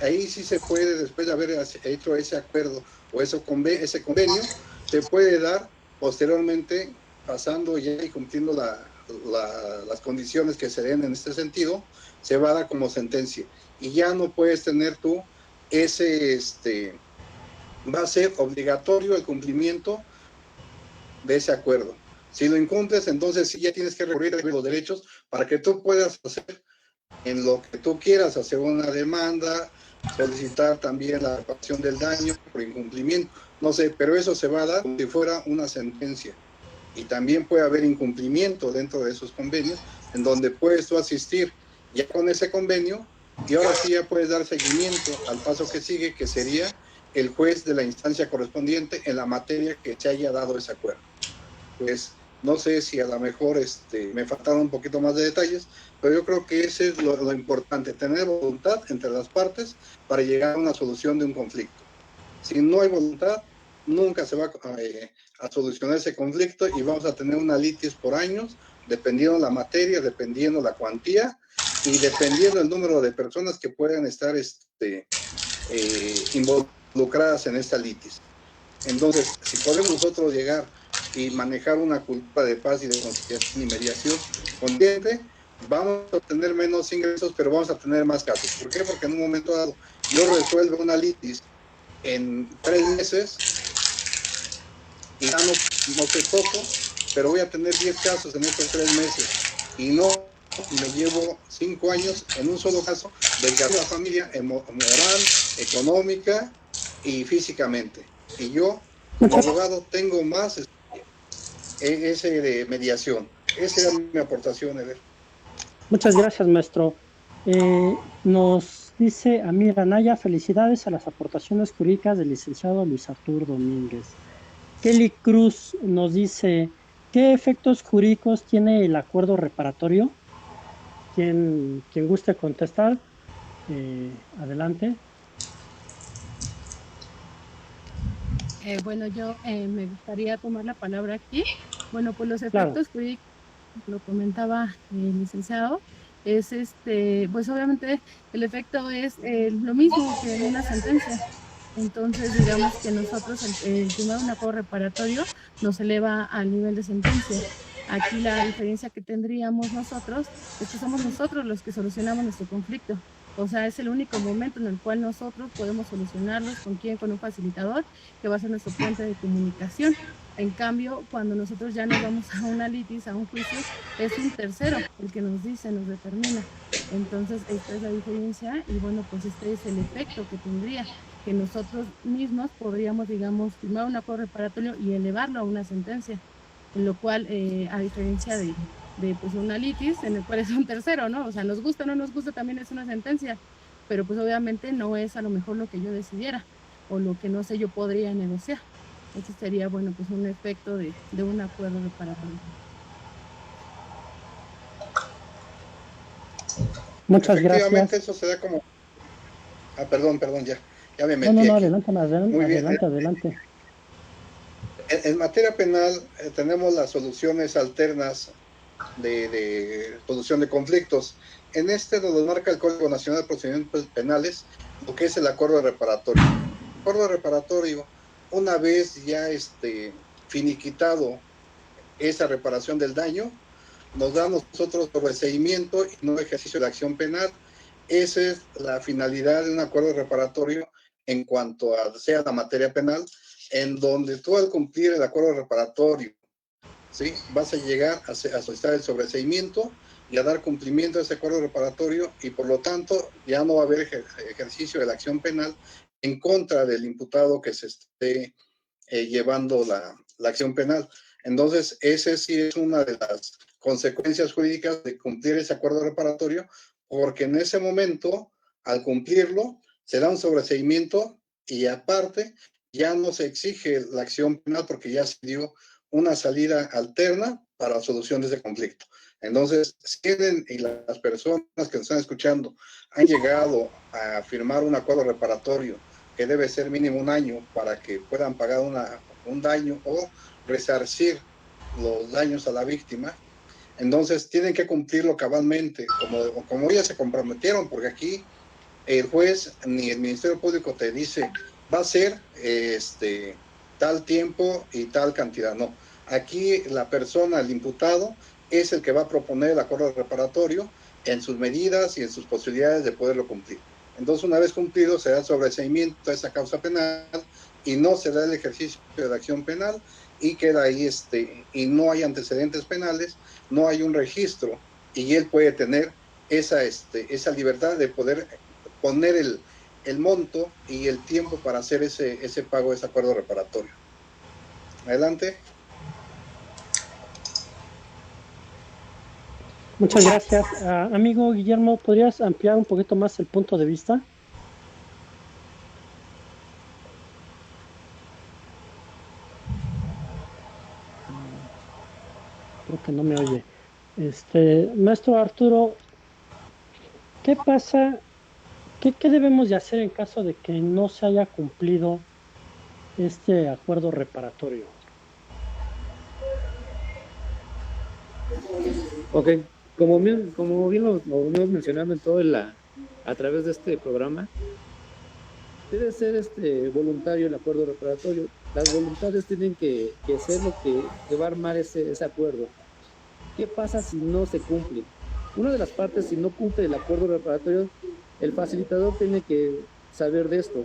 Ahí sí se puede, después de haber hecho ese acuerdo o ese convenio, se puede dar posteriormente, pasando ya y cumpliendo las condiciones que se den en este sentido, se va a dar como sentencia. Y ya no puedes tener tú va a ser obligatorio el cumplimiento de ese acuerdo. Si lo incumples, entonces sí ya tienes que recurrir a los derechos para que tú puedas hacer en lo que tú quieras, hacer una demanda, solicitar también la reparación del daño por incumplimiento, no sé, pero eso se va a dar como si fuera una sentencia. Y también puede haber incumplimiento dentro de esos convenios, en donde puedes tú asistir ya con ese convenio, y ahora sí ya puedes dar seguimiento al paso que sigue, que sería el juez de la instancia correspondiente en la materia que se haya dado ese acuerdo. Pues no sé si a lo mejor me faltaron un poquito más de detalles, pero yo creo que ese es lo importante, tener voluntad entre las partes para llegar a una solución de un conflicto. Si no hay voluntad, nunca se va a solucionar ese conflicto y vamos a tener una litis por años, dependiendo la materia, dependiendo la cuantía y dependiendo el número de personas que puedan estar involucradas en esta litis. Entonces, si podemos nosotros llegar y manejar una cultura de paz y de conciliación y mediación consciente, vamos a tener menos ingresos, pero vamos a tener más casos. ¿Por qué? Porque en un momento dado yo resuelvo una litis en 3 meses y ya no sé poco, pero voy a tener 10 casos en estos 3 meses y no me llevo 5 años en un solo caso desgastar la familia moral, económica y físicamente. Y yo, como abogado, tengo más ese de mediación. Esa era mi aportación, Eder. Muchas gracias, maestro. Nos dice Amir Anaya, felicidades a las aportaciones jurídicas del licenciado Luis Arturo Domínguez. Kelly Cruz nos dice, ¿qué efectos jurídicos tiene el acuerdo reparatorio? Quien guste contestar, adelante. Bueno, yo me gustaría tomar la palabra aquí. Bueno, pues los efectos jurídicos, lo comentaba el licenciado, es pues obviamente el efecto es lo mismo que en una sentencia. Entonces, digamos que nosotros el firmar un acuerdo reparatorio nos eleva al nivel de sentencia. Aquí la diferencia que tendríamos nosotros es que somos nosotros los que solucionamos nuestro conflicto. O sea, es el único momento en el cual nosotros podemos solucionarlos. ¿Con quién? Con un facilitador que va a ser nuestro puente de comunicación. En cambio, cuando nosotros ya nos vamos a una litis, a un juicio, es un tercero el que nos dice, nos determina. Entonces, esta es la diferencia y bueno, pues este es el efecto que tendría, que nosotros mismos podríamos, digamos, firmar un acuerdo reparatorio y elevarlo a una sentencia, en lo cual, a diferencia de pues una litis, en el cual es un tercero, ¿no? O sea, nos gusta o no nos gusta, también es una sentencia, pero pues obviamente no es a lo mejor lo que yo decidiera, o lo que no sé, yo podría negociar. Ese sería, bueno, pues un efecto de un acuerdo reparatorio. Muchas Efectivamente, gracias. eso se da como... perdón, ya me metí No, aquí. adelante, Muy bien. adelante. En materia penal tenemos las soluciones alternas de solución de conflictos. En este nos marca el Código Nacional de Procedimientos Penales lo que es el acuerdo reparatorio. El acuerdo reparatorio, una vez ya finiquitado esa reparación del daño, nos da a nosotros sobreseimiento y no ejercicio de acción penal. Esa es la finalidad de un acuerdo reparatorio en cuanto a sea la materia penal, en donde tú al cumplir el acuerdo reparatorio, ¿sí?, vas a llegar a solicitar el sobreseimiento y a dar cumplimiento a ese acuerdo reparatorio, y por lo tanto ya no va a haber ejercicio de la acción penal en contra del imputado que se esté llevando la acción penal. Entonces, ese sí es una de las consecuencias jurídicas de cumplir ese acuerdo reparatorio, porque en ese momento, al cumplirlo, se da un sobreseimiento y aparte ya no se exige la acción penal porque ya se dio una salida alterna para solución de ese conflicto. Entonces, si tienen, y las personas que nos están escuchando han llegado a firmar un acuerdo reparatorio que debe ser mínimo 1 año para que puedan pagar un daño o resarcir los daños a la víctima, entonces tienen que cumplirlo cabalmente, como ellas se comprometieron, porque aquí el juez ni el Ministerio Público te dice va a ser tal tiempo y tal cantidad, no. Aquí la persona, el imputado, es el que va a proponer el acuerdo reparatorio en sus medidas y en sus posibilidades de poderlo cumplir. Entonces, una vez cumplido, se da el sobreseimiento a esa causa penal y no se da el ejercicio de la acción penal y queda ahí, y no hay antecedentes penales, no hay un registro y él puede tener esa libertad de poder poner el monto y el tiempo para hacer ese pago de ese acuerdo reparatorio. Adelante. Muchas gracias. Amigo Guillermo, ¿podrías ampliar un poquito más el punto de vista? Creo que no me oye. Maestro Arturo, ¿qué pasa? ¿Qué debemos de hacer en caso de que no se haya cumplido este acuerdo reparatorio? Ok, como bien lo hemos mencionado en todo a través de este programa, debe ser voluntario el acuerdo reparatorio. Las voluntades tienen que ser lo que va a armar ese acuerdo. ¿Qué pasa si no se cumple? Una de las partes, si no cumple el acuerdo reparatorio, el facilitador tiene que saber de esto.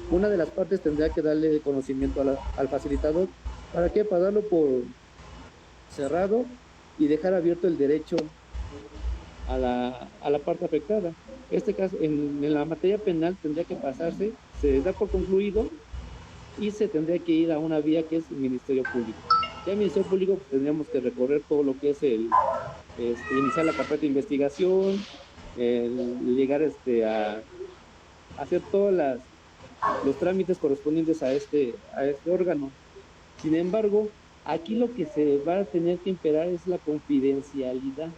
Una de las partes tendrá que darle conocimiento al facilitador. ¿Para qué? Para darlo por cerrado y dejar abierto el derecho a la parte afectada. Este caso, en la materia penal tendría que pasarse, se da por concluido y se tendría que ir a una vía que es el Ministerio Público. Ya el Ministerio Público pues, tendríamos que recorrer todo lo que es iniciar la carpeta de investigación, llegar a hacer todos los trámites correspondientes a este órgano. Sin embargo, aquí lo que se va a tener que imperar es la confidencialidad.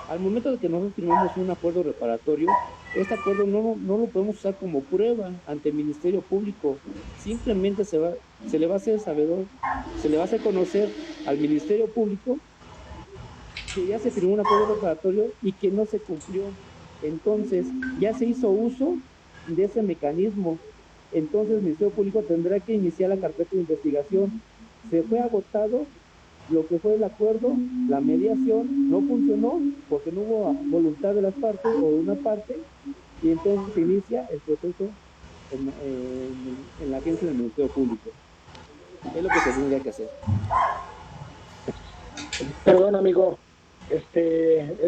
Al momento de que nosotros firmamos un acuerdo reparatorio, este acuerdo no lo podemos usar como prueba ante el Ministerio Público. Simplemente se le va a hacer sabedor, se le va a hacer conocer al Ministerio Público que ya se firmó un acuerdo reparatorio y que no se cumplió. Entonces, ya se hizo uso de ese mecanismo. Entonces, el Ministerio Público tendrá que iniciar la carpeta de investigación. Se fue agotado lo que fue el acuerdo, la mediación, no funcionó porque no hubo voluntad de las partes o de una parte, y entonces se inicia el proceso en la agencia del Ministerio Público. Es lo que se tendría que hacer. Perdón, amigo.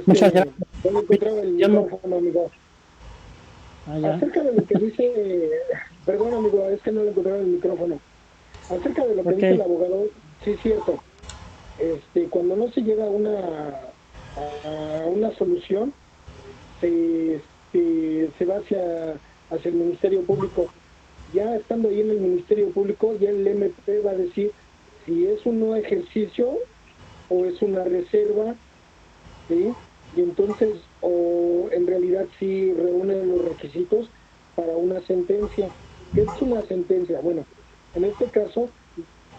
Muchas gracias. No le encontraba el micrófono, amigo. Ya. Acerca de lo que dice, perdón, amigo, es que no le encontraba el micrófono. Acerca de lo que dice el abogado, sí es cierto. Cuando no se llega a una solución, se va hacia el Ministerio Público. Ya estando ahí en el Ministerio Público, ya el MP va a decir si es un no ejercicio o es una reserva, ¿sí? Y entonces, o en realidad sí reúnen los requisitos para una sentencia. ¿Qué es una sentencia? Bueno, en este caso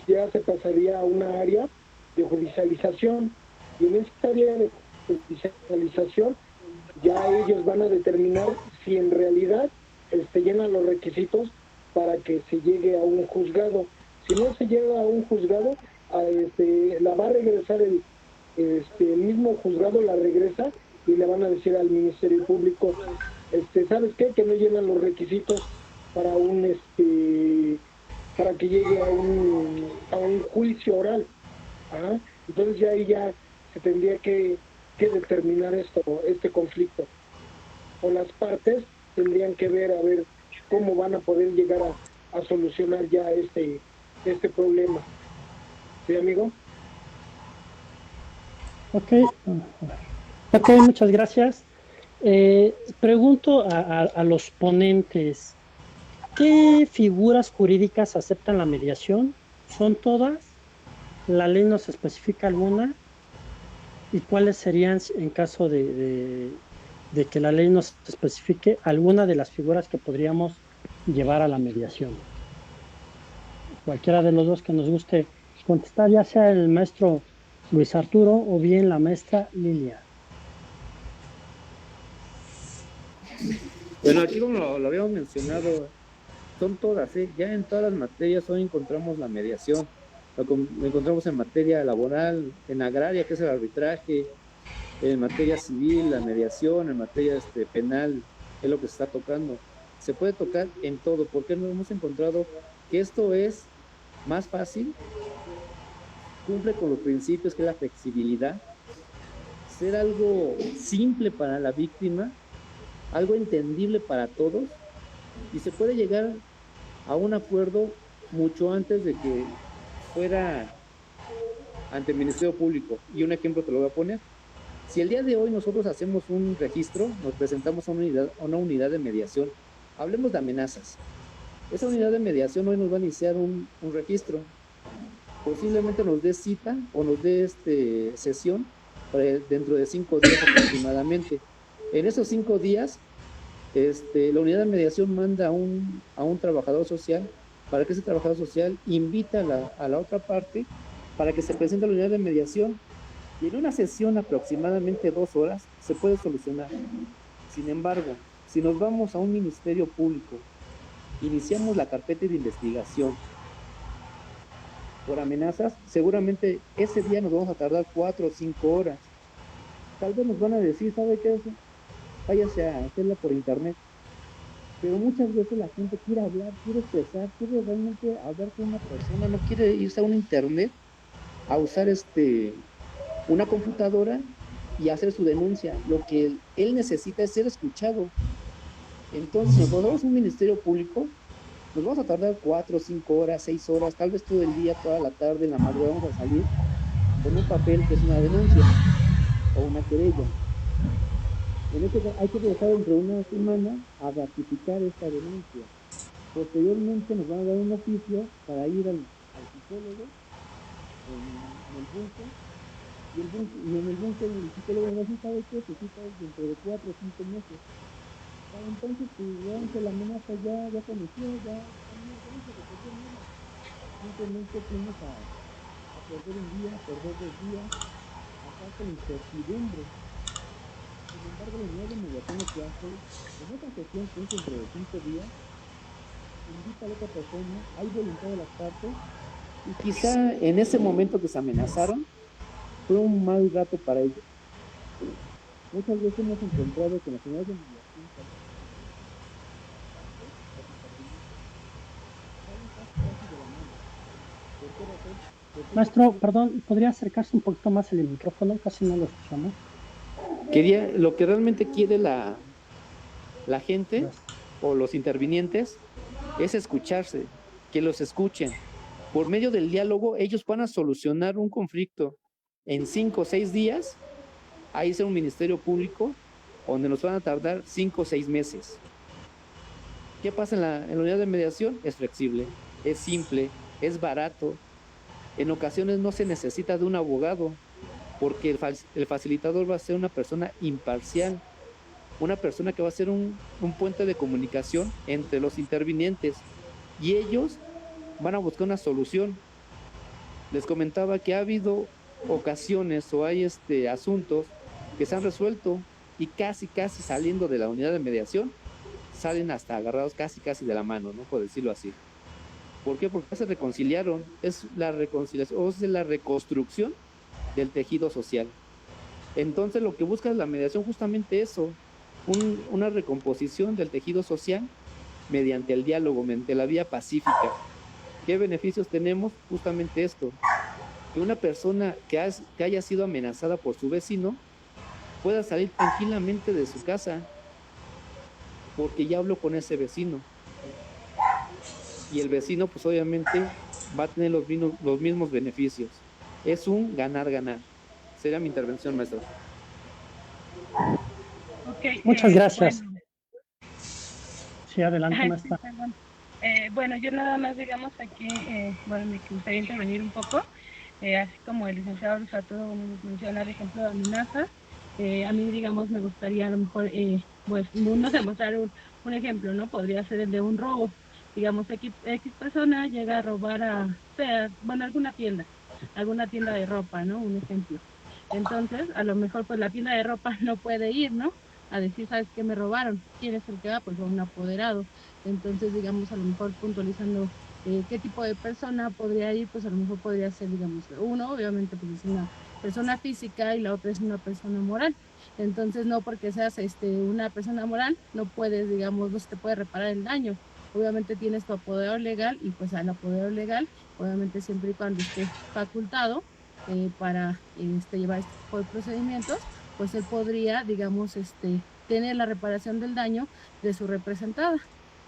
ya se pasaría a una área de judicialización, y en esta área de judicialización ya ellos van a determinar si en realidad llenan los requisitos para que se llegue a un juzgado. Si no se llega a un juzgado, la va a regresar el mismo juzgado, la regresa y le van a decir al Ministerio Público, ¿sabes qué? Que no llenan los requisitos para para que llegue a un juicio oral. ¿Ah? Entonces ya ahí ya se tendría que determinar este conflicto. O las partes tendrían que ver a ver cómo van a poder llegar a solucionar ya este problema. ¿Sí, amigo? Ok, muchas gracias. Pregunto a los ponentes, ¿qué figuras jurídicas aceptan la mediación? ¿Son todas? ¿La ley nos especifica alguna? ¿Y cuáles serían, en caso de que la ley nos especifique, alguna de las figuras que podríamos llevar a la mediación? Cualquiera de los dos que nos guste contestar, ya sea el maestro Luis Arturo o bien la maestra Lilia. Bueno, aquí como lo habíamos mencionado, son todas, ¿eh? Ya en todas las materias hoy encontramos la mediación. Lo encontramos en materia laboral, en agraria, que es el arbitraje, en materia civil, la mediación, en materia penal, es lo que se está tocando. Se puede tocar en todo, porque nos hemos encontrado que esto es más fácil, cumple con los principios, que es la flexibilidad, ser algo simple para la víctima, algo entendible para todos, y se puede llegar a un acuerdo mucho antes de que fuera ante el Ministerio Público. Y un ejemplo te lo voy a poner. Si el día de hoy nosotros hacemos un registro, nos presentamos a una unidad de mediación, hablemos de amenazas. Esa unidad de mediación hoy nos va a iniciar un registro. Posiblemente nos dé cita o nos dé sesión dentro de 5 días aproximadamente. En esos 5 días, la unidad de mediación manda a un trabajador social para que ese trabajador social invita a la otra parte para que se presente a la unidad de mediación, y en una sesión aproximadamente 2 horas se puede solucionar. Sin embargo, si nos vamos a un ministerio público, iniciamos la carpeta de investigación por amenazas, seguramente ese día nos vamos a tardar 4 o 5 horas. Tal vez nos van a decir, ¿sabe qué es? Váyase a hacerla por internet. Pero muchas veces la gente quiere hablar, quiere expresar, quiere realmente hablar con una persona, no quiere irse a un internet a usar una computadora y hacer su denuncia. Lo que él necesita es ser escuchado. Entonces, si nos vamos a un ministerio público, nos vamos a tardar 4, 5 horas, 6 horas, tal vez todo el día, toda la tarde, en la madrugada vamos a salir con un papel que es una denuncia o una querella. En este caso hay que dejar entre una semana a ratificar esta denuncia. Posteriormente nos van a dar un oficio para ir al psicólogo en el búnker, y en el búnker el psicólogo nos dice, ¿sabe qué? Su cita es dentro de 4 o 5 meses. Para entonces, si vean que la amenaza ya conoció, ya no se resolvió nada. Simplemente fuimos a perder un día, a perder 2 días, a estar con incertidumbre. Sin embargo, la unidad de mediación lo que hace, en esa sesión que es dentro de 5 días, invita a la otra persona, hay voluntad de las partes, Y quizá en ese momento que se amenazaron, fue un mal rato para ellos. Muchas veces hemos encontrado que las unidades de mediación salen casi de la mano. ¿Por qué razón? Porque Maestro, perdón, ¿podría acercarse un poquito más el micrófono? Casi no lo escuchamos. lo que realmente quiere la gente Gracias. o los intervinientes es escucharse, que los escuchen. Por medio del diálogo, ellos van a solucionar un conflicto en 5 o 6 días. Ahí sea un ministerio público donde nos van a tardar 5 o 6 meses. ¿Qué pasa en la unidad de mediación? Es flexible, es simple, es barato. En ocasiones no se necesita de un abogado, porque el facilitador va a ser una persona imparcial, una persona que va a ser un puente de comunicación entre los intervinientes, y ellos van a buscar una solución. Les comentaba que ha habido ocasiones o hay asuntos que se han resuelto y casi saliendo de la unidad de mediación, salen hasta agarrados casi de la mano, ¿no? Por decirlo así. ¿Por qué? Porque se reconciliaron. Es la reconciliación, o es la reconstrucción del tejido social. Entonces lo que busca es la mediación, justamente eso, una recomposición del tejido social mediante el diálogo, mediante la vía pacífica. ¿Qué beneficios tenemos? Justamente esto, que una persona que haya sido amenazada por su vecino pueda salir tranquilamente de su casa porque ya habló con ese vecino, y el vecino pues obviamente va a tener los mismos beneficios. Es un ganar-ganar. Sería mi intervención, maestro. Okay, Muchas gracias. Bueno. Sí, adelante, maestra. Bueno, yo nada más, digamos, aquí, bueno, me gustaría intervenir un poco, así como el licenciado Luis Arturo menciona el ejemplo de amenazas. A mí, digamos, me gustaría a lo mejor, pues, no sé, mostrar un ejemplo, ¿no? Podría ser el de un robo. Digamos, X persona llega a robar alguna tienda de ropa, ¿no? Un ejemplo. Entonces, a lo mejor, pues, la tienda de ropa no puede ir, ¿no? A decir, ¿sabes qué? Me robaron. ¿Quién es el que va? Pues un apoderado. Entonces, digamos, a lo mejor puntualizando qué tipo de persona podría ir, pues a lo mejor podría ser, digamos, uno, obviamente, pues es una persona física y la otra es una persona moral. Entonces, no porque seas una persona moral, no puedes, digamos, no se te puede reparar el daño. Obviamente tienes tu apoderado legal y pues al apoderado legal, obviamente siempre y cuando esté facultado para llevar este tipo de procedimientos, pues él podría, digamos, tener la reparación del daño de su representada.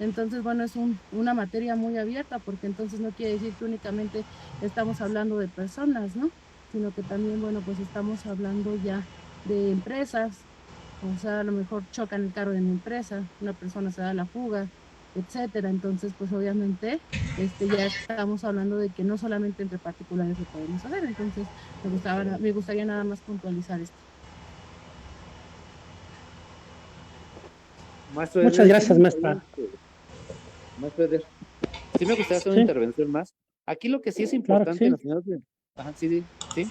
Entonces, bueno, es una materia muy abierta, porque entonces no quiere decir que únicamente estamos hablando de personas, ¿no? Sino que también, bueno, pues estamos hablando ya de empresas, o sea, a lo mejor chocan el carro de una empresa, una persona se da la fuga, etcétera. Entonces, pues obviamente, ya estamos hablando de que no solamente entre particulares lo podemos hacer. Entonces, me gustaría nada más puntualizar esto. Maestro Muchas Eder, gracias, maestra. Maestro Eder, sí me gustaría hacer una intervención más. Aquí lo que sí es importante, Claro que sí. en las unidades sí.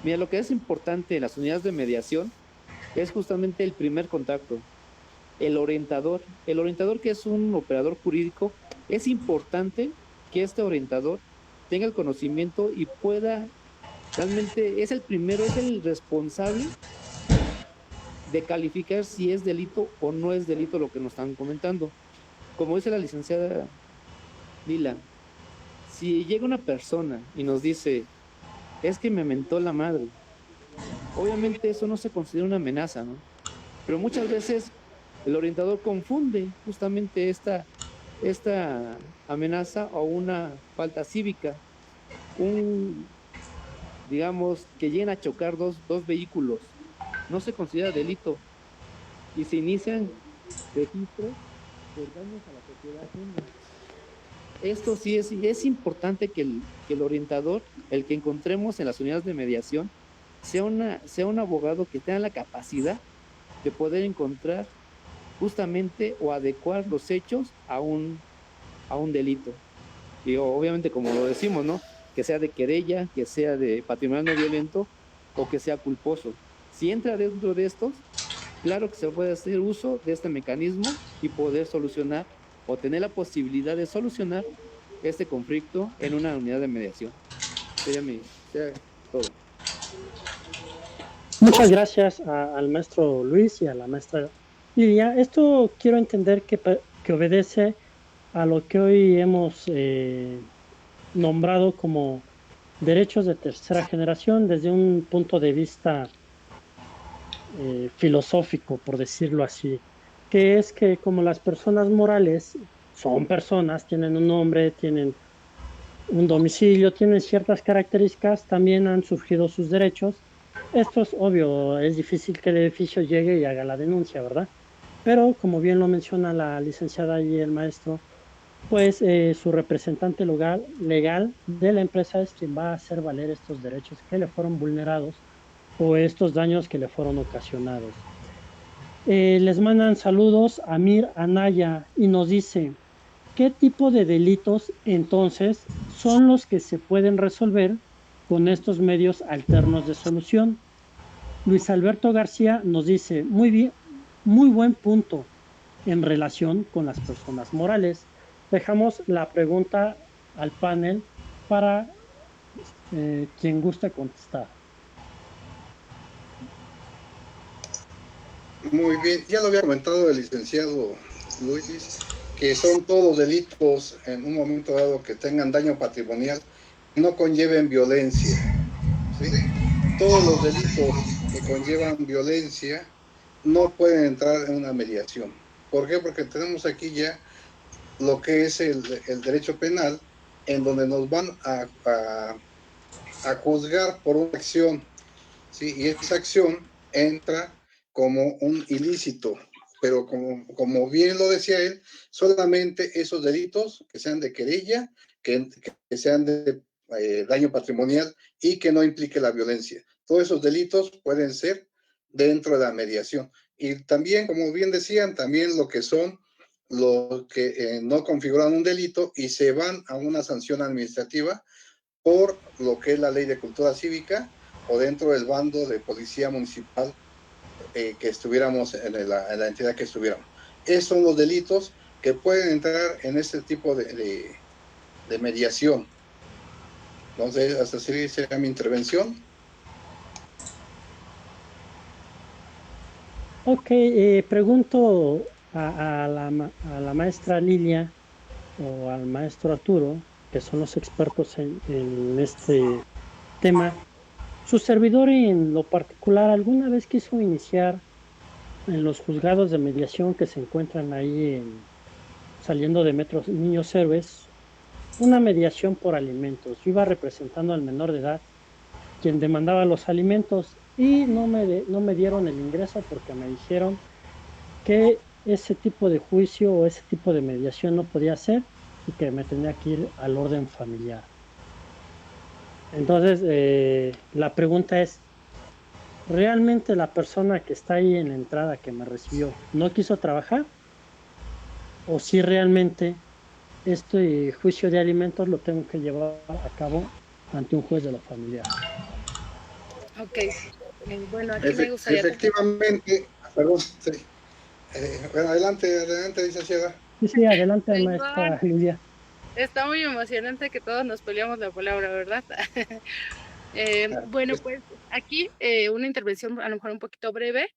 Mira, lo que es importante en las unidades de mediación es justamente el primer contacto, el orientador. El orientador, que es un operador jurídico, es importante que este orientador tenga el conocimiento y pueda, realmente es el responsable de calificar si es delito o no es delito lo que nos están comentando. Como dice la licenciada Lila, si llega una persona y nos dice, es que me mentó la madre, obviamente eso no se considera una amenaza, ¿no? Pero muchas veces el orientador confunde justamente esta amenaza o una falta cívica. Digamos, que lleguen a chocar dos vehículos, no se considera delito y se inician registros por daños a la propiedad ajena. Esto sí es importante que el orientador, el que encontremos en las unidades de mediación, sea un abogado que tenga la capacidad de poder encontrar justamente o adecuar los hechos a un delito. Y obviamente, como lo decimos, ¿no? Que sea de querella, que sea de patrimonio no violento o que sea culposo. Si entra dentro de estos, claro que se puede hacer uso de este mecanismo y poder solucionar o tener la posibilidad de solucionar este conflicto en una unidad de mediación. Sería todo. Muchas gracias al maestro Luis y a la maestra Lidia. Esto quiero entender que obedece a lo que hoy hemos nombrado como derechos de tercera generación desde un punto de vista filosófico, por decirlo así, que es que como las personas morales son personas, tienen un nombre, tienen un domicilio, tienen ciertas características, también han surgido sus derechos. Esto es obvio, es difícil que el edificio llegue y haga la denuncia, ¿verdad? Pero como bien lo menciona la licenciada y el maestro, pues su representante legal de la empresa es quien va a hacer valer estos derechos que le fueron vulnerados o estos daños que le fueron ocasionados. Les mandan saludos a Mir Anaya y nos dice, ¿qué tipo de delitos entonces son los que se pueden resolver con estos medios alternos de solución? Luis Alberto García nos dice, muy bien, muy buen punto en relación con las personas morales. Dejamos la pregunta al panel para quien guste contestar. Muy bien, ya lo había comentado el licenciado Luis, que son todos delitos en un momento dado que tengan daño patrimonial, no conlleven violencia, ¿sí? Todos los delitos que conllevan violencia no pueden entrar en una mediación. ¿Por qué? Porque tenemos aquí ya lo que es el derecho penal, en donde nos van a juzgar por una acción, ¿sí? Y esa acción entra como un ilícito, pero como bien lo decía él, solamente esos delitos que sean de querella, que sean de daño patrimonial y que no implique la violencia. Todos esos delitos pueden ser dentro de la mediación. Y también, como bien decían, también lo que son los que no configuran un delito y se van a una sanción administrativa por lo que es la ley de cultura cívica o dentro del bando de policía municipal que estuviéramos en la entidad que estuviéramos. Esos son los delitos que pueden entrar en este tipo de mediación. Entonces, hasta así sería mi intervención. Ok, pregunto a la maestra Lilia o al maestro Arturo, que son los expertos en este tema. ¿Su servidor en lo particular alguna vez quiso iniciar en los juzgados de mediación que se encuentran ahí saliendo de Metro Niños Héroes una mediación por alimentos? Yo iba representando al menor de edad, quien demandaba los alimentos y no me dieron el ingreso porque me dijeron que ese tipo de juicio o ese tipo de mediación no podía ser y que me tenía que ir al orden familiar. Entonces, la pregunta es, ¿realmente la persona que está ahí en la entrada que me recibió no quiso trabajar? ¿O si realmente este juicio de alimentos lo tengo que llevar a cabo ante un juez de lo familiar? Ok, bueno, aquí me gustaría... Efectivamente, perdón, sí. Bueno, adelante, licenciada. Sí, adelante, maestra Lidia. Está muy emocionante que todos nos peleamos la palabra, ¿verdad? Bueno, pues aquí una intervención a lo mejor un poquito breve.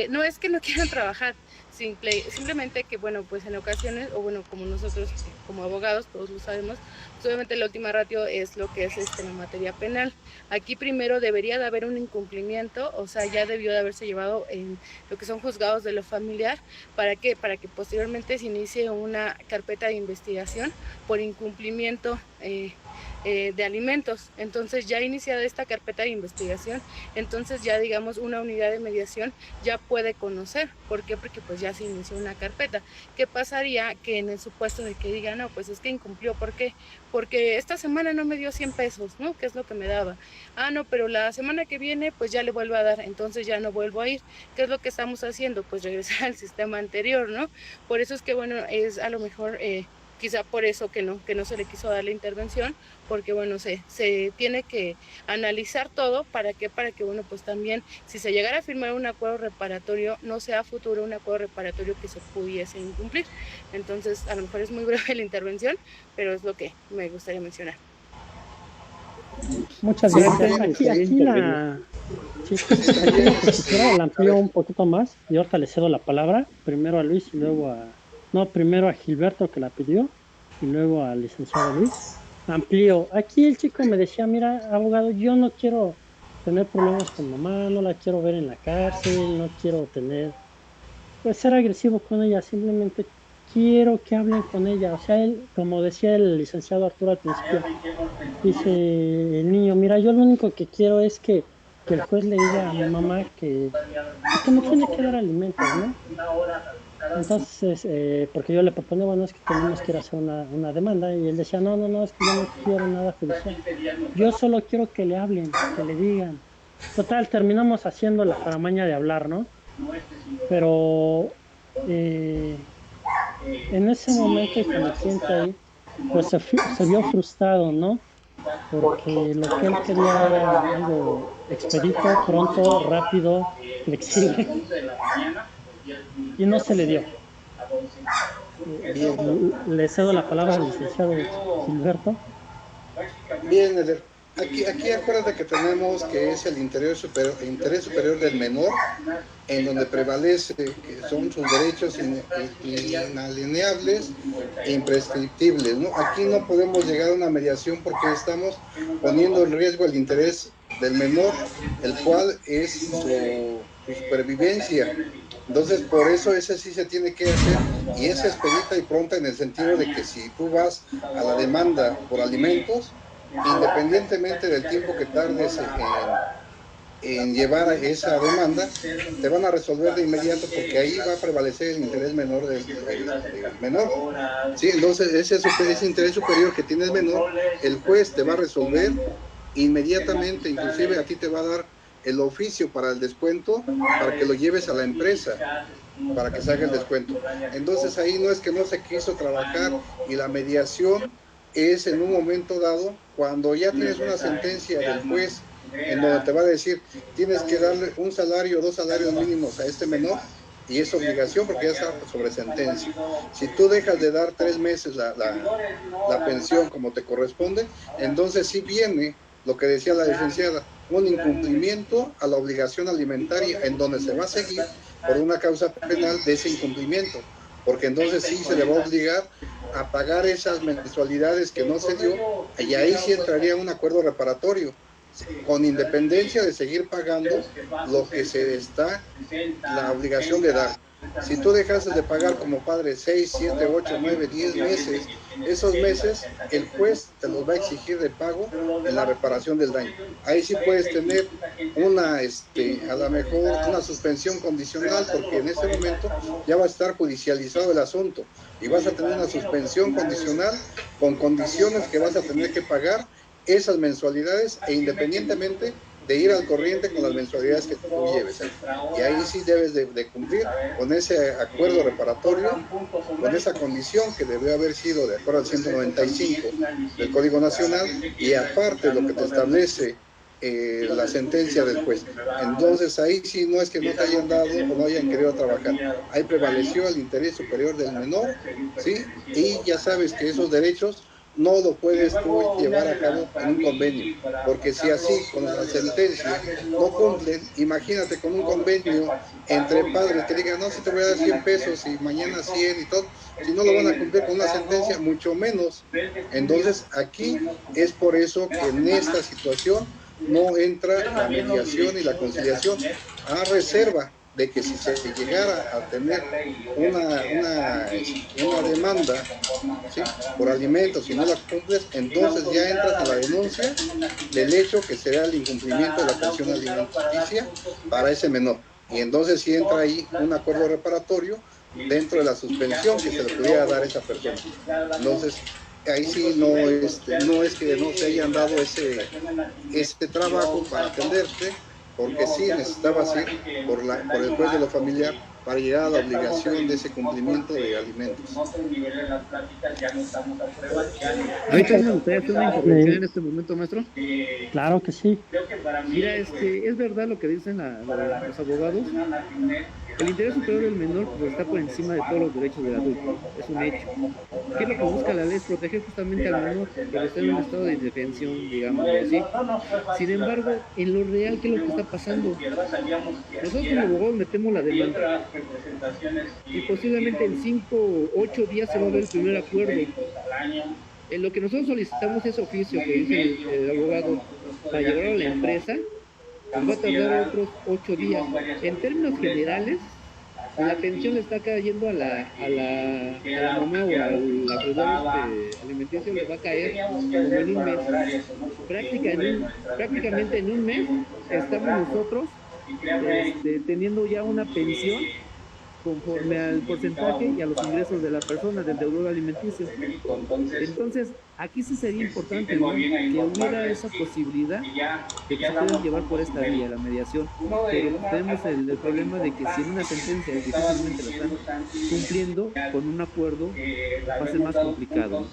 No es que no quieran trabajar, simplemente que, bueno, pues en ocasiones, o bueno, como nosotros como abogados, todos lo sabemos, pues obviamente la última ratio es lo que es la materia penal. Aquí primero debería de haber un incumplimiento, o sea, ya debió de haberse llevado en lo que son juzgados de lo familiar. ¿Para qué? Para que posteriormente se inicie una carpeta de investigación por incumplimiento de alimentos. Entonces, ya iniciada esta carpeta de investigación, entonces ya digamos una unidad de mediación ya puede conocer. ¿Por qué? Porque pues ya se inició una carpeta. ¿Qué pasaría? Que en el supuesto de que diga, no, pues es que incumplió. ¿Por qué? Porque esta semana no me dio 100 pesos, ¿no? Que es lo que me daba. Ah, no, pero la semana que viene pues ya le vuelvo a dar, entonces ya no vuelvo a ir. ¿Qué es lo que estamos haciendo? Pues regresar al sistema anterior, ¿no? Por eso es que, bueno, es a lo mejor quizá por eso que no se le quiso dar la intervención, porque bueno, se tiene que analizar todo, ¿para qué? Para que bueno, pues también si se llegara a firmar un acuerdo reparatorio, no sea a futuro un acuerdo reparatorio que se pudiese incumplir. Entonces, a lo mejor es muy breve la intervención, pero es lo que me gustaría mencionar. Muchas Sí, gracias. sí, Aquí la la amplío un poquito más y ahorita le cedo la palabra, primero a Luis y luego primero a Gilberto que la pidió y luego al licenciado Luis. Amplío. Aquí el chico me decía, mira, abogado, yo no quiero tener problemas con mamá, no la quiero ver en la cárcel, no quiero pues ser agresivo con ella, simplemente quiero que hablen con ella. O sea, él, como decía el licenciado Arturo al principio, dice el niño, mira, yo lo único que quiero es que el juez le diga a mi mamá que me tiene que dar alimentos, ¿no? Entonces, porque yo le proponía, bueno, es que tenemos que ir a hacer una demanda, y él decía, no, es que yo no quiero nada judicial. Yo solo quiero que le hablen, que le digan. Total, terminamos haciendo la faramaña de hablar, ¿no? Pero en ese momento y con el cliente ahí, pues se vio frustrado, ¿no? Porque lo que él quería era algo expedito, pronto, rápido, flexible, y no se le dio. Le cedo la palabra al licenciado Gilberto. Bien, Eder. Aquí acuérdate que tenemos que es el interés superior del menor, en donde prevalece que son sus derechos inalienables e imprescriptibles, ¿no? Aquí no podemos llegar a una mediación porque estamos poniendo en riesgo el interés del menor, el cual es su supervivencia. Entonces, por eso ese sí se tiene que hacer, y es expedita y pronta en el sentido de que si tú vas a la demanda por alimentos, independientemente del tiempo que tardes en llevar esa demanda, te van a resolver de inmediato, porque ahí va a prevalecer el interés menor del menor. Sí, entonces ese interés superior que tiene el menor, el juez te va a resolver inmediatamente, inclusive a ti te va a dar el oficio para el descuento, para que lo lleves a la empresa, para que se haga el descuento. Entonces ahí no es que no se quiso trabajar, y la mediación es en un momento dado, cuando ya tienes una sentencia del juez en donde te va a decir, tienes que darle un salario, 2 salarios mínimos a este menor, y es obligación porque ya está sobre sentencia. Si tú dejas de dar 3 meses la pensión como te corresponde, entonces sí viene lo que decía la licenciada, un incumplimiento a la obligación alimentaria, en donde se va a seguir por una causa penal de ese incumplimiento, porque entonces sí se le va a obligar a pagar esas mensualidades que no se dio, y ahí sí entraría un acuerdo reparatorio, con independencia de seguir pagando lo que se está la obligación de dar. Si tú dejaste de pagar como padre 6, 7, 8, 9, 10 meses, esos meses el juez te los va a exigir de pago en la reparación del daño. Ahí sí puedes tener a lo mejor una suspensión condicional, porque en ese momento ya va a estar judicializado el asunto, y vas a tener una suspensión condicional con condiciones que vas a tener que pagar esas mensualidades, e independientemente de ir al corriente con las mensualidades que tú lleves. Y ahí sí debes de cumplir con ese acuerdo reparatorio, con esa condición que debió haber sido de acuerdo al 195 del Código Nacional, y aparte lo que te establece la sentencia del juez. Entonces ahí sí no es que no te hayan dado o no hayan querido trabajar, ahí prevaleció el interés superior del menor, ¿sí? Y ya sabes que esos derechos no lo puedes tú llevar a cabo en un convenio, porque si así con la sentencia no cumplen, imagínate con un convenio entre padres que digan, no, si te voy a dar 100 pesos y mañana 100 y todo, si no lo van a cumplir con una sentencia, mucho menos. Entonces aquí es por eso que en esta situación no entra la mediación y la conciliación, a reserva de que si se llegara a tener una demanda, ¿sí?, por alimentos, si no la cumples, entonces ya entras a la denuncia del hecho que será el incumplimiento de la pensión alimenticia para ese menor, y entonces sí entra ahí un acuerdo reparatorio dentro de la suspensión que se le pudiera dar a esa persona. Entonces ahí sí no es que no se hayan dado ese trabajo para atenderte, porque sí necesitabas ir por el juez de lo familiar para llegar a la obligación de ese cumplimiento de alimentos. Ahorita me gustaría hacer una intervención en este momento, maestro. Claro que sí. Mira, es verdad lo que dicen los abogados. El interés superior del menor pues, está por encima de todos los derechos del adulto. Es un hecho. ¿Qué es lo que busca la ley? Es proteger justamente al menor que está en un estado de indefensión, digamos así. Sin embargo, en lo real, ¿qué es lo que está pasando? Nosotros como abogados metemos la demanda y posiblemente en 5 o 8 días se va a ver el primer acuerdo. En lo que nosotros solicitamos ese oficio que dice el abogado para llevar a la empresa, nos va a tardar otros 8 días. En términos generales, la pensión le está cayendo a la mamá o al acreedor alimenticio, le va a caer como en un mes. Prácticamente en un mes estamos nosotros teniendo ya una pensión conforme al porcentaje y a los ingresos de la persona, del deudor alimenticio. Entonces, aquí sí sería importante, ¿no?, que hubiera esa posibilidad de que se puedan llevar por esta vía, la mediación. Pero tenemos el problema de que si en una sentencia difícilmente la están cumpliendo, con un acuerdo va a ser más complicado, ¿no?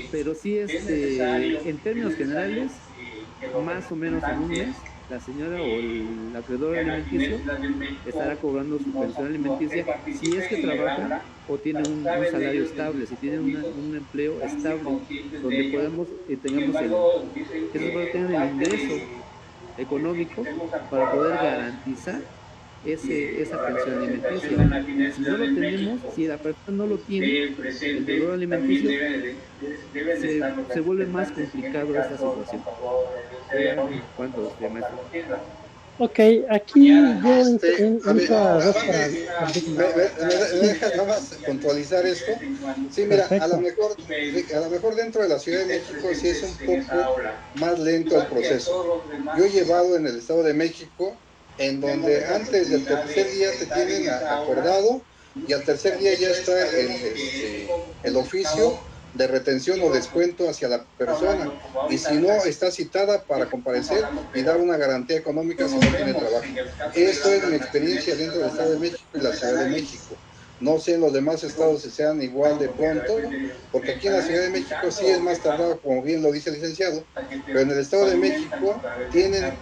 Pero sí, en términos generales, más o menos en un mes, la señora o el acreedor alimenticio estará cobrando su pensión alimenticia si es que trabaja o tiene un salario estable, si tiene un empleo estable, donde podamos tengamos que tengan el ingreso económico para poder garantizar esa pensión alimenticia. Si no lo tenemos, si la persona no lo tiene, el deudor alimenticio, se vuelve más complicado esta situación. ¿Cuánto, maestro? Ok, aquí yo A ver, entro a dos para... ¿me dejas nada más puntualizar esto? Sí, mira, a lo mejor dentro de la Ciudad de México sí es un poco más lento el proceso. Yo he llevado en el Estado de México, en donde antes del tercer día te tienen acordado y al tercer día ya está el oficio de retención o descuento hacia la persona, y si no está citada para comparecer y dar una garantía económica si no tiene trabajo. Esto es mi experiencia dentro del Estado de México y la Ciudad de México. No sé en los demás estados si sean igual de pronto, porque aquí en la Ciudad de México sí es más tardado, como bien lo dice el licenciado, pero en el Estado de México tienen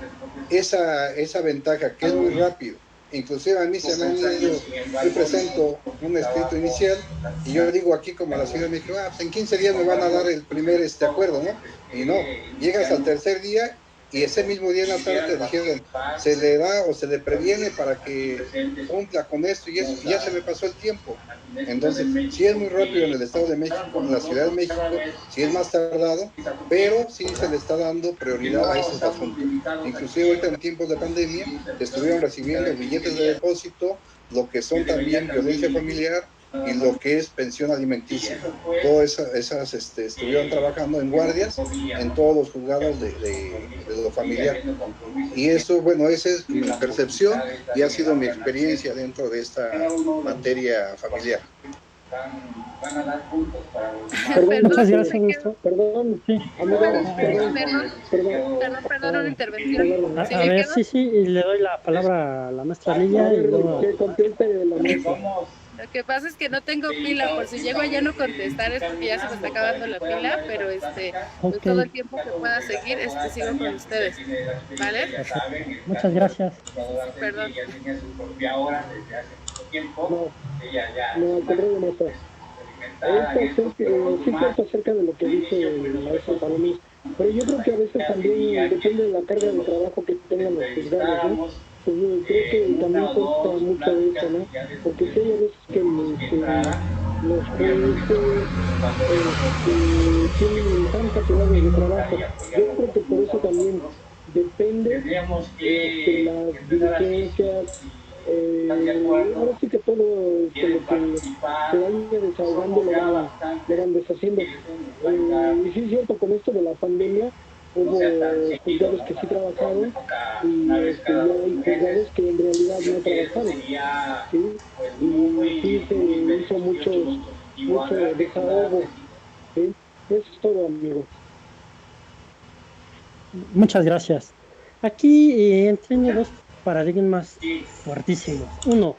esa ventaja, que es muy rápido. Inclusive a mí se me han ido, yo presento un escrito inicial y yo digo aquí como la Ciudad de México, pues en 15 días me van a dar el primer acuerdo, ¿no? Y no, llegas al tercer día y ese mismo día en la tarde te dijeron, se le da o se le previene para que cumpla con esto y eso, y ya se me pasó el tiempo. Entonces, sí es muy rápido en el Estado de México, en la Ciudad de México, sí es más tardado, pero sí se le está dando prioridad a esos asuntos. Inclusive ahorita en tiempos de pandemia, estuvieron recibiendo billetes de depósito, lo que son también violencia familiar y lo que es pensión alimenticia. Todas esas estuvieron trabajando en guardias en todos los juzgados de lo familiar. Y eso, bueno, esa es mi percepción y ha sido mi experiencia dentro de esta materia familiar. Muchas gracias, maestro. Perdón, Sí. Perdón, una intervención. A ver, sí, y le doy la palabra a la maestra Lilia. Y luego... que conteste la maestra. Lo que pasa es que no tengo pila, por si llego allá a no contestar es porque ya se me está acabando la pila, pero pues todo el tiempo que pueda seguir, sigo con ustedes, ¿vale? Muchas gracias. Perdón. No, al contrario, maestra. Sí, cierto acerca de lo que dice el maestro Palomí, pero yo creo que a veces también depende de la carga de trabajo que tengan los juzgados, ¿no? Pues creo que también consta mucho de eso, ¿no? Porque sí hay veces que los jueces tienen tanta cantidad de trabajo. Yo creo que por eso también depende las diligencias, ahora sí que todo lo que se vaya desahogando lo van deshaciendo. Y sí es cierto, con esto de la pandemia hubo juzgados que sí trabajaron y hay juzgados que en realidad no trabajaron, ¿sí? Y sí se hizo mucho desahogo, ¿sí? Eso es todo, amigo. Muchas gracias. Aquí entré en paradigmas fuertísimos. Uno,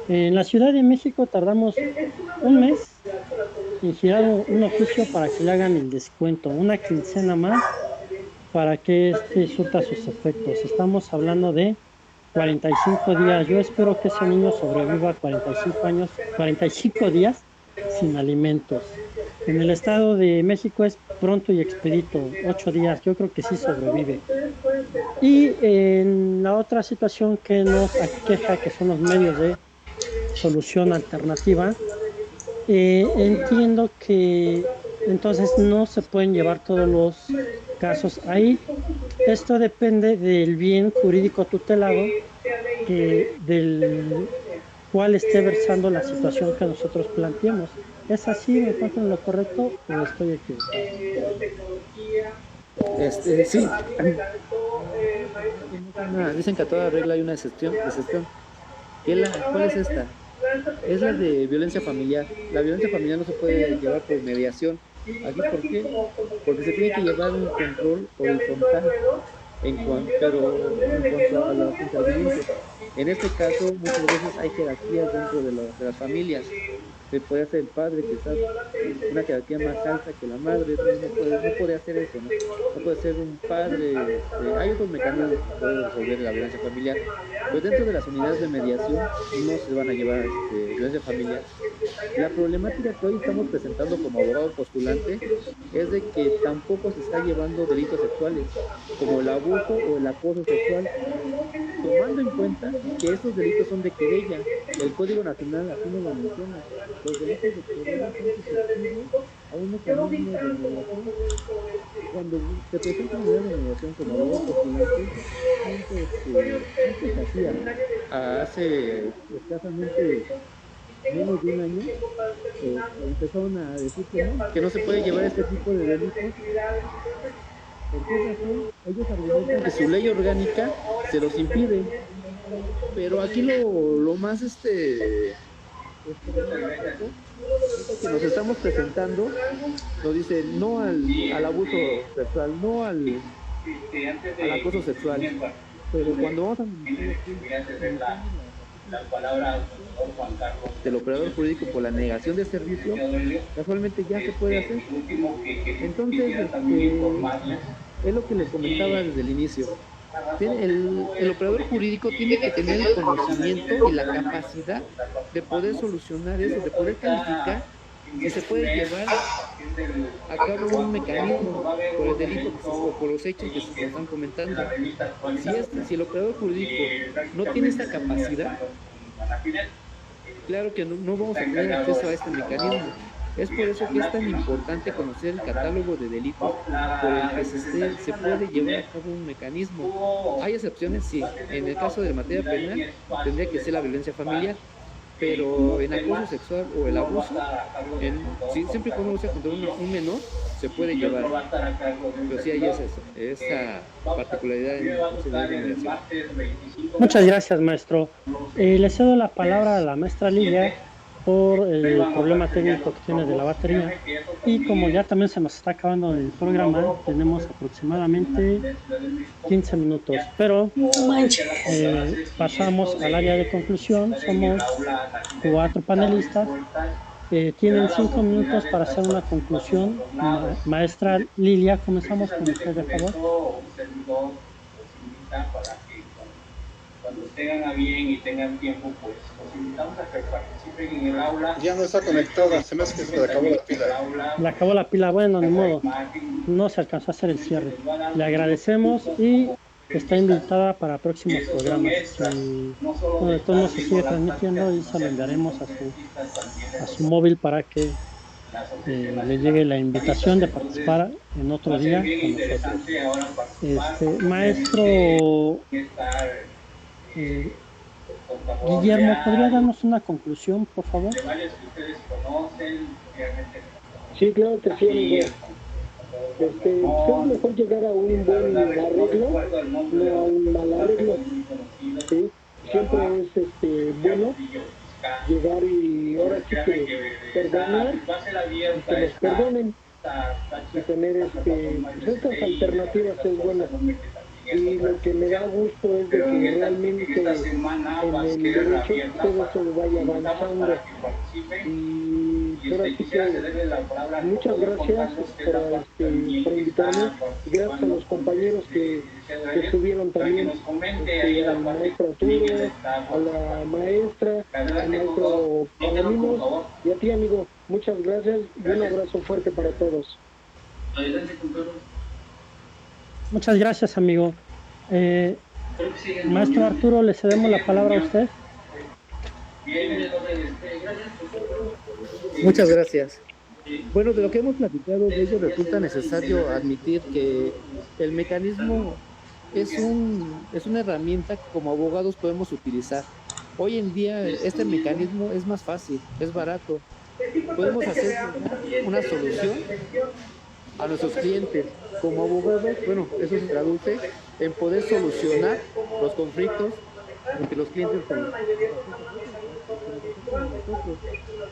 en la Ciudad de México tardamos un mes en girar un oficio para que le hagan el descuento, una quincena más para que surta sus efectos. Estamos hablando de 45 días. Yo espero que ese niño sobreviva 45 días sin alimentos. En el Estado de México es pronto y expedito, 8 días. Yo creo que sí sobrevive. Y en la otra situación que nos aqueja, que son los medios de solución alternativa, entiendo que entonces no se pueden llevar todos los casos ahí. Esto depende del bien jurídico tutelado del cual esté versando la situación que nosotros planteemos. ¿Es así? ¿Me encuentro en lo correcto o estoy equivocado? Sí. Dicen que a toda regla hay una excepción. ¿Cuál es esta? Es la de violencia familiar. La violencia familiar no se puede llevar por mediación. ¿Aquí por qué? Porque se tiene que llevar un control horizontal en cuanto a los intervinientes. En este caso, muchas veces hay jerarquías dentro de las familias. Se puede hacer el padre que está una jerarquía más alta que la madre, no puede hacer eso, no puede ser un padre. Hay otros mecanismos que pueden resolver la violencia familiar, pero dentro de las unidades de mediación no se van a llevar violencia familiar. La problemática que hoy estamos presentando como abogado postulante es de que tampoco se está llevando delitos sexuales, como el abuso o el acoso sexual, tomando en cuenta que estos delitos son de querella. El Código Nacional así no lo menciona. Los delitos de querella son susceptibles a un mecanismo de mediación. Cuando se presenta una unidad de mediación como abogado postulante, antes se hacía, hace escasamente menos de un año, empezaron a decir que no se puede llevar este tipo de delitos. ¿Por qué razón? Ellos argumentan que su ley orgánica se los impide. Pero aquí lo más que nos estamos presentando nos dice no al abuso sexual, no al acoso sexual. Pero cuando vamos a del operador jurídico por la negación de servicio, casualmente ya se puede hacer. Entonces, es lo que les comentaba desde el inicio. El operador jurídico tiene que tener el conocimiento y la capacidad de poder solucionar eso, de poder calificar si se puede llevar a cabo un mecanismo por el delito o por los hechos que se están comentando. Si el operador jurídico no tiene esta capacidad, claro que no vamos a tener acceso a este mecanismo. Es por eso que es tan importante conocer el catálogo de delitos por el que se puede llevar a cabo un mecanismo. Hay excepciones, sí. En el caso de materia penal tendría que ser la violencia familiar, pero en acoso sexual o el abuso, siempre y cuando sea contra un menor, se puede llevar. Pero sí hay esa particularidad en la mediación. Muchas gracias, maestro. Le cedo la palabra a la maestra Lidia por el problema técnico que tiene de la batería, y como ya también se nos está acabando el programa, tenemos aproximadamente 15 minutos, pero pasamos al área de conclusión. Somos 4 panelistas, tienen 5 minutos para hacer una conclusión. Maestra Lilia, comenzamos con usted, de favor. Cuando tengan a bien y tengan tiempo, pues los invitamos a que participen en el aula. Ya no está conectada, se me hace que se le acabó la pila. Le acabó la pila, bueno, ni modo, no se alcanzó a hacer el cierre. Le agradecemos y está invitada para próximos programas. De todo no se sigue transmitiendo y se lo enviaremos a su móvil para que le llegue la invitación de participar en otro día con nosotros. Maestro Guillermo, ¿podría darnos una conclusión, por favor? Sí, claro que sí, amigo. Es mejor llegar a un buen arreglo, no a un mal arreglo. ¿Sí? Siempre es bueno llegar y ahora sí que perdonar y que nos perdonen y tener estas alternativas es bueno. y lo que me da gusto es de que realmente en el derecho todo eso vaya avanzando. Y ahora sí que muchas gracias por invitarme, gracias a los compañeros que estuvieron también, al maestro Arturo, a la maestra, al maestro Palomino, y a ti, amigo, muchas gracias y un abrazo fuerte para todos. Muchas gracias, amigo. Maestro Arturo, le cedemos la palabra a usted. Muchas gracias. Bueno, de lo que hemos platicado, de ello resulta necesario admitir que el mecanismo es una herramienta que como abogados podemos utilizar. Hoy en día este mecanismo es más fácil, es barato. Podemos hacer una solución a nuestros clientes. Como abogados, bueno, eso se traduce en poder solucionar los conflictos entre los clientes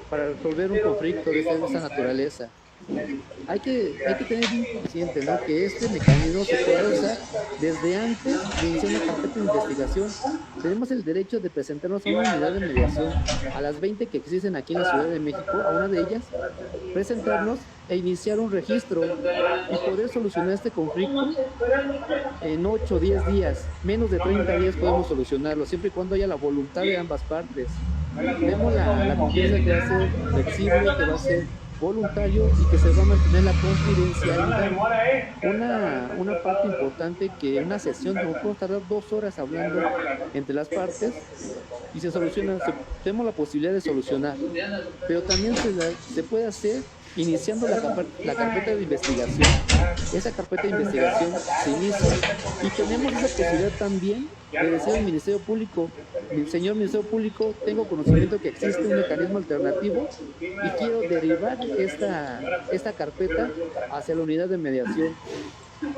para resolver un conflicto de esa naturaleza. Hay que tener bien consciente, ¿no?, que este mecanismo se puede usar desde antes de iniciar una carpeta de investigación. Tenemos el derecho de presentarnos a una unidad de mediación, a las 20 que existen aquí en la Ciudad de México, a una de ellas, presentarnos e iniciar un registro y poder solucionar este conflicto en 8 o 10 días. Menos de 30 días podemos solucionarlo, siempre y cuando haya la voluntad de ambas partes. Tenemos la confianza que va a ser flexible, que va a ser voluntario y que se va a mantener la confidencialidad. Una parte importante, que en una sesión no podemos tardar 2 horas hablando entre las partes y se soluciona, tenemos la posibilidad de solucionar, pero también se puede hacer iniciando la carpeta de investigación. Esa carpeta de investigación se inicia y tenemos esa posibilidad también de decir al Ministerio Público: señor Ministerio Público, tengo conocimiento que existe un mecanismo alternativo y quiero derivar esta carpeta hacia la unidad de mediación,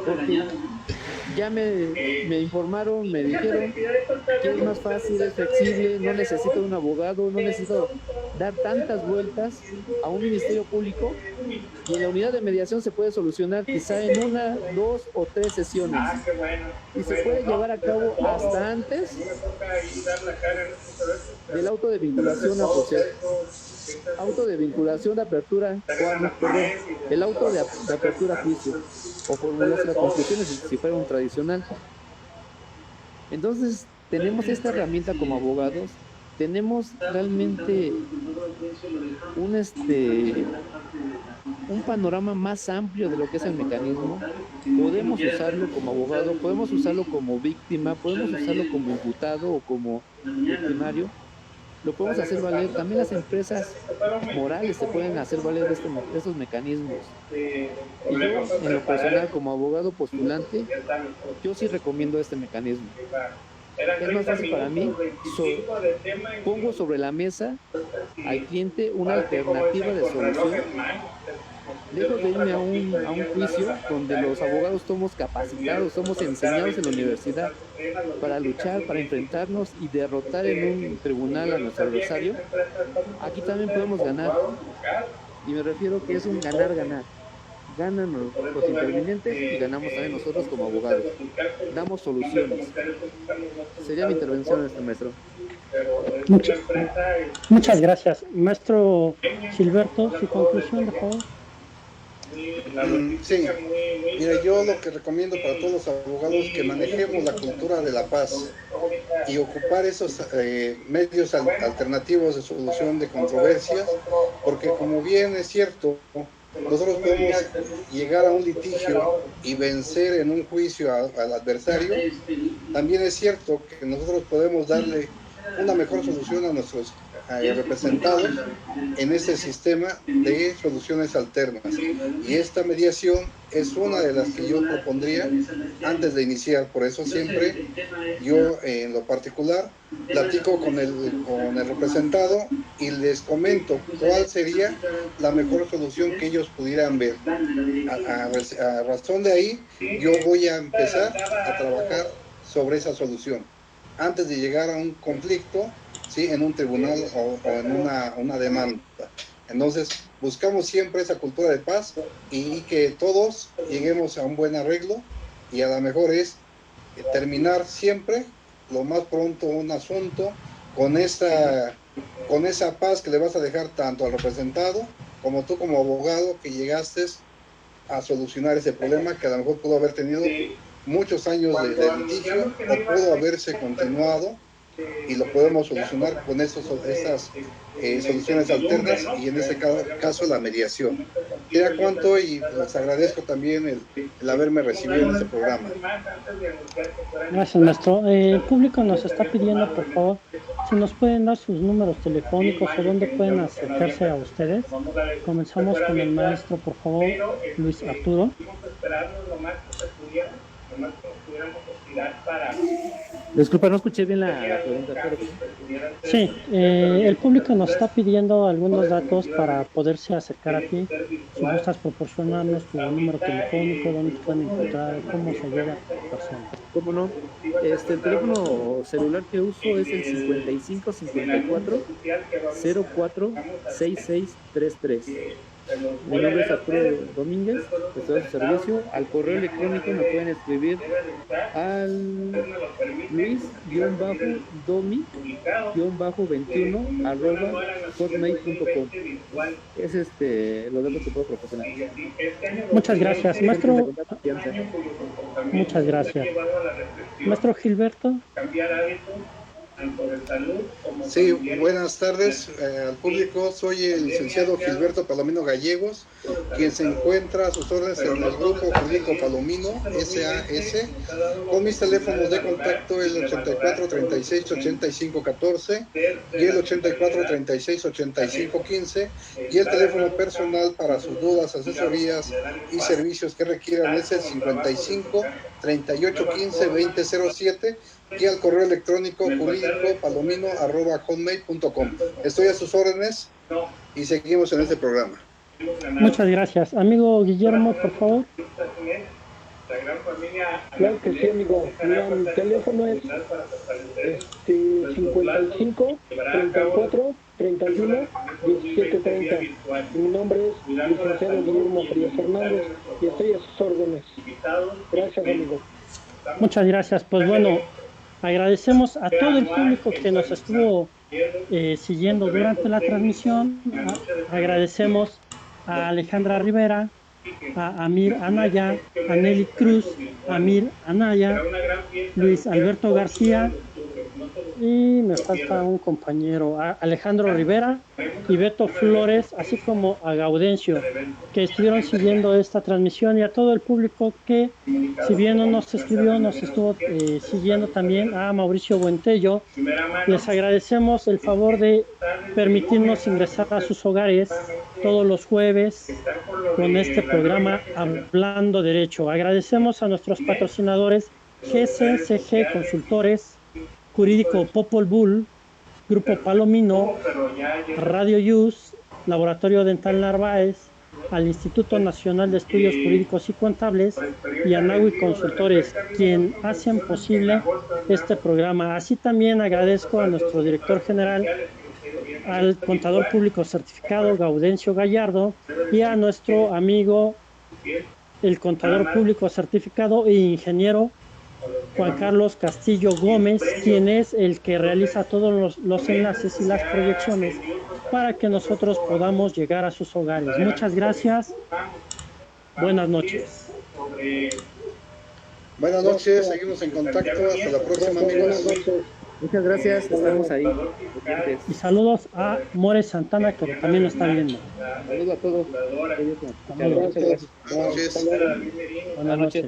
porque ya me informaron, me dijeron que es más fácil, es flexible, no necesito un abogado, no necesito dar tantas vueltas a un Ministerio Público, y en la unidad de mediación se puede solucionar quizá en 1, 2 o 3 sesiones, y se puede llevar a cabo hasta antes del auto de vinculación a proceso. Auto de vinculación de apertura, el auto de apertura a juicio, o formularse las conclusiones si fuera un tradicional. Entonces, tenemos esta herramienta como abogados, tenemos realmente un panorama más amplio de lo que es el mecanismo. Podemos usarlo como abogado, podemos usarlo como víctima, podemos usarlo como imputado o como victimario. Lo podemos hacer valer. También las empresas morales se pueden hacer valer de estos mecanismos. Y yo, en lo personal, como abogado postulante, yo sí recomiendo este mecanismo. Es más fácil para mí, pongo sobre la mesa al cliente una alternativa de solución. Lejos de irme a un juicio donde los abogados somos capacitados, somos enseñados en la universidad para luchar, para enfrentarnos y derrotar en un tribunal a nuestro adversario, aquí también podemos ganar. Y me refiero que es un ganar-ganar. Ganan los intervinientes y ganamos también nosotros como abogados. Damos soluciones. Sería mi intervención, maestro. Muchas gracias. Maestro Gilberto, su conclusión, por favor. Sí, mira, yo lo que recomiendo para todos los abogados es que manejemos la cultura de la paz y ocupar esos medios alternativos de solución de controversias, porque como bien es cierto, nosotros podemos llegar a un litigio y vencer en un juicio al adversario. También es cierto que nosotros podemos darle una mejor solución a nuestros representados en este sistema de soluciones alternas, y esta mediación es una de las que yo propondría antes de iniciar. Por eso siempre yo, en lo particular, platico con el representado y les comento cuál sería la mejor solución que ellos pudieran ver. A razón de ahí, yo voy a empezar a trabajar sobre esa solución antes de llegar a un conflicto, ¿sí?, en un tribunal o en una demanda. Entonces, buscamos siempre esa cultura de paz y que todos lleguemos a un buen arreglo, y a lo mejor es terminar siempre lo más pronto un asunto con esa paz que le vas a dejar tanto al representado como tú como abogado, que llegaste a solucionar ese problema que a lo mejor pudo haber tenido muchos años de litigio o pudo haberse continuado, y lo podemos solucionar con esas soluciones alternas, y en este caso la mediación. Queda cuánto, y les agradezco también el haberme recibido en este programa. Gracias, maestro. El público nos está pidiendo, por favor, si nos pueden dar sus números telefónicos o dónde pueden acercarse a ustedes. Comenzamos con el maestro, por favor, Luis Arturo. Disculpa, no escuché bien la pregunta. Sí, el público nos está pidiendo algunos datos para poderse acercar a ti. Si gustas proporcionarnos tu número telefónico, dónde te pueden encontrar, cómo se llega a tu persona. ¿Cómo no? El teléfono celular que uso es el 55 54 04 6633. Mi nombre es Arturo Domínguez, estoy a su servicio. Al correo electrónico me pueden escribir al luis-domi-21@hotmail.com. Es los datos que puedo proporcionar. Muchas gracias, maestro. Muchas gracias. Maestro Gilberto. Sí, buenas tardes al público. Soy el licenciado Gilberto Palomino Gallegos, quien se encuentra a sus órdenes en el grupo jurídico Palomino SAS, con mis teléfonos de contacto el 84 36 85 14 y el 84 36 85 15, y el teléfono personal para sus dudas, asesorías y servicios que requieran es el 55 38 15 20 07, y al correo electrónico jurídico palomino@hotmail.com. Estoy a sus órdenes y seguimos en este programa. Muchas gracias. Amigo Guillermo, por favor. Claro que sí, amigo. Mira, mi teléfono es 55 34 31 17 30. Mi nombre es licenciado Guillermo Frías Hernández y estoy a sus órdenes. Gracias, amigo. Muchas gracias. Pues bueno, agradecemos a todo el público que nos estuvo siguiendo durante la transmisión. Agradecemos a Alejandra Rivera, a Amir Anaya, a Nelly Cruz, Amir Anaya, Luis Alberto García, y me falta un compañero, a Alejandro Rivera y Beto Flores, así como a Gaudencio, que estuvieron siguiendo esta transmisión, y a todo el público que, si bien no nos escribió, nos estuvo siguiendo también, a Mauricio Buentello. Les agradecemos el favor de permitirnos ingresar a sus hogares todos los jueves con este programa Hablando Derecho. Agradecemos a nuestros patrocinadores GCCG Consultores, Jurídico Popol Vuh, Grupo Palomino, Radio Yus, Laboratorio Dental Narváez, al Instituto Nacional de Estudios Jurídicos y Contables y a Naui Consultores, quien hacen posible este programa. Así también agradezco a nuestro director general, al contador público certificado Gaudencio Gallardo, y a nuestro amigo el contador público certificado e ingeniero Juan Carlos Castillo Gómez, quien es el que realiza todos los enlaces y las proyecciones para que nosotros podamos llegar a sus hogares. Muchas gracias. Buenas noches. Buenas noches, seguimos en contacto. Hasta la próxima, amigos. Muchas gracias, estamos ahí. Y saludos a More Santana, que también lo está viendo. Saludos a todos. Buenas noches. Buenas noches.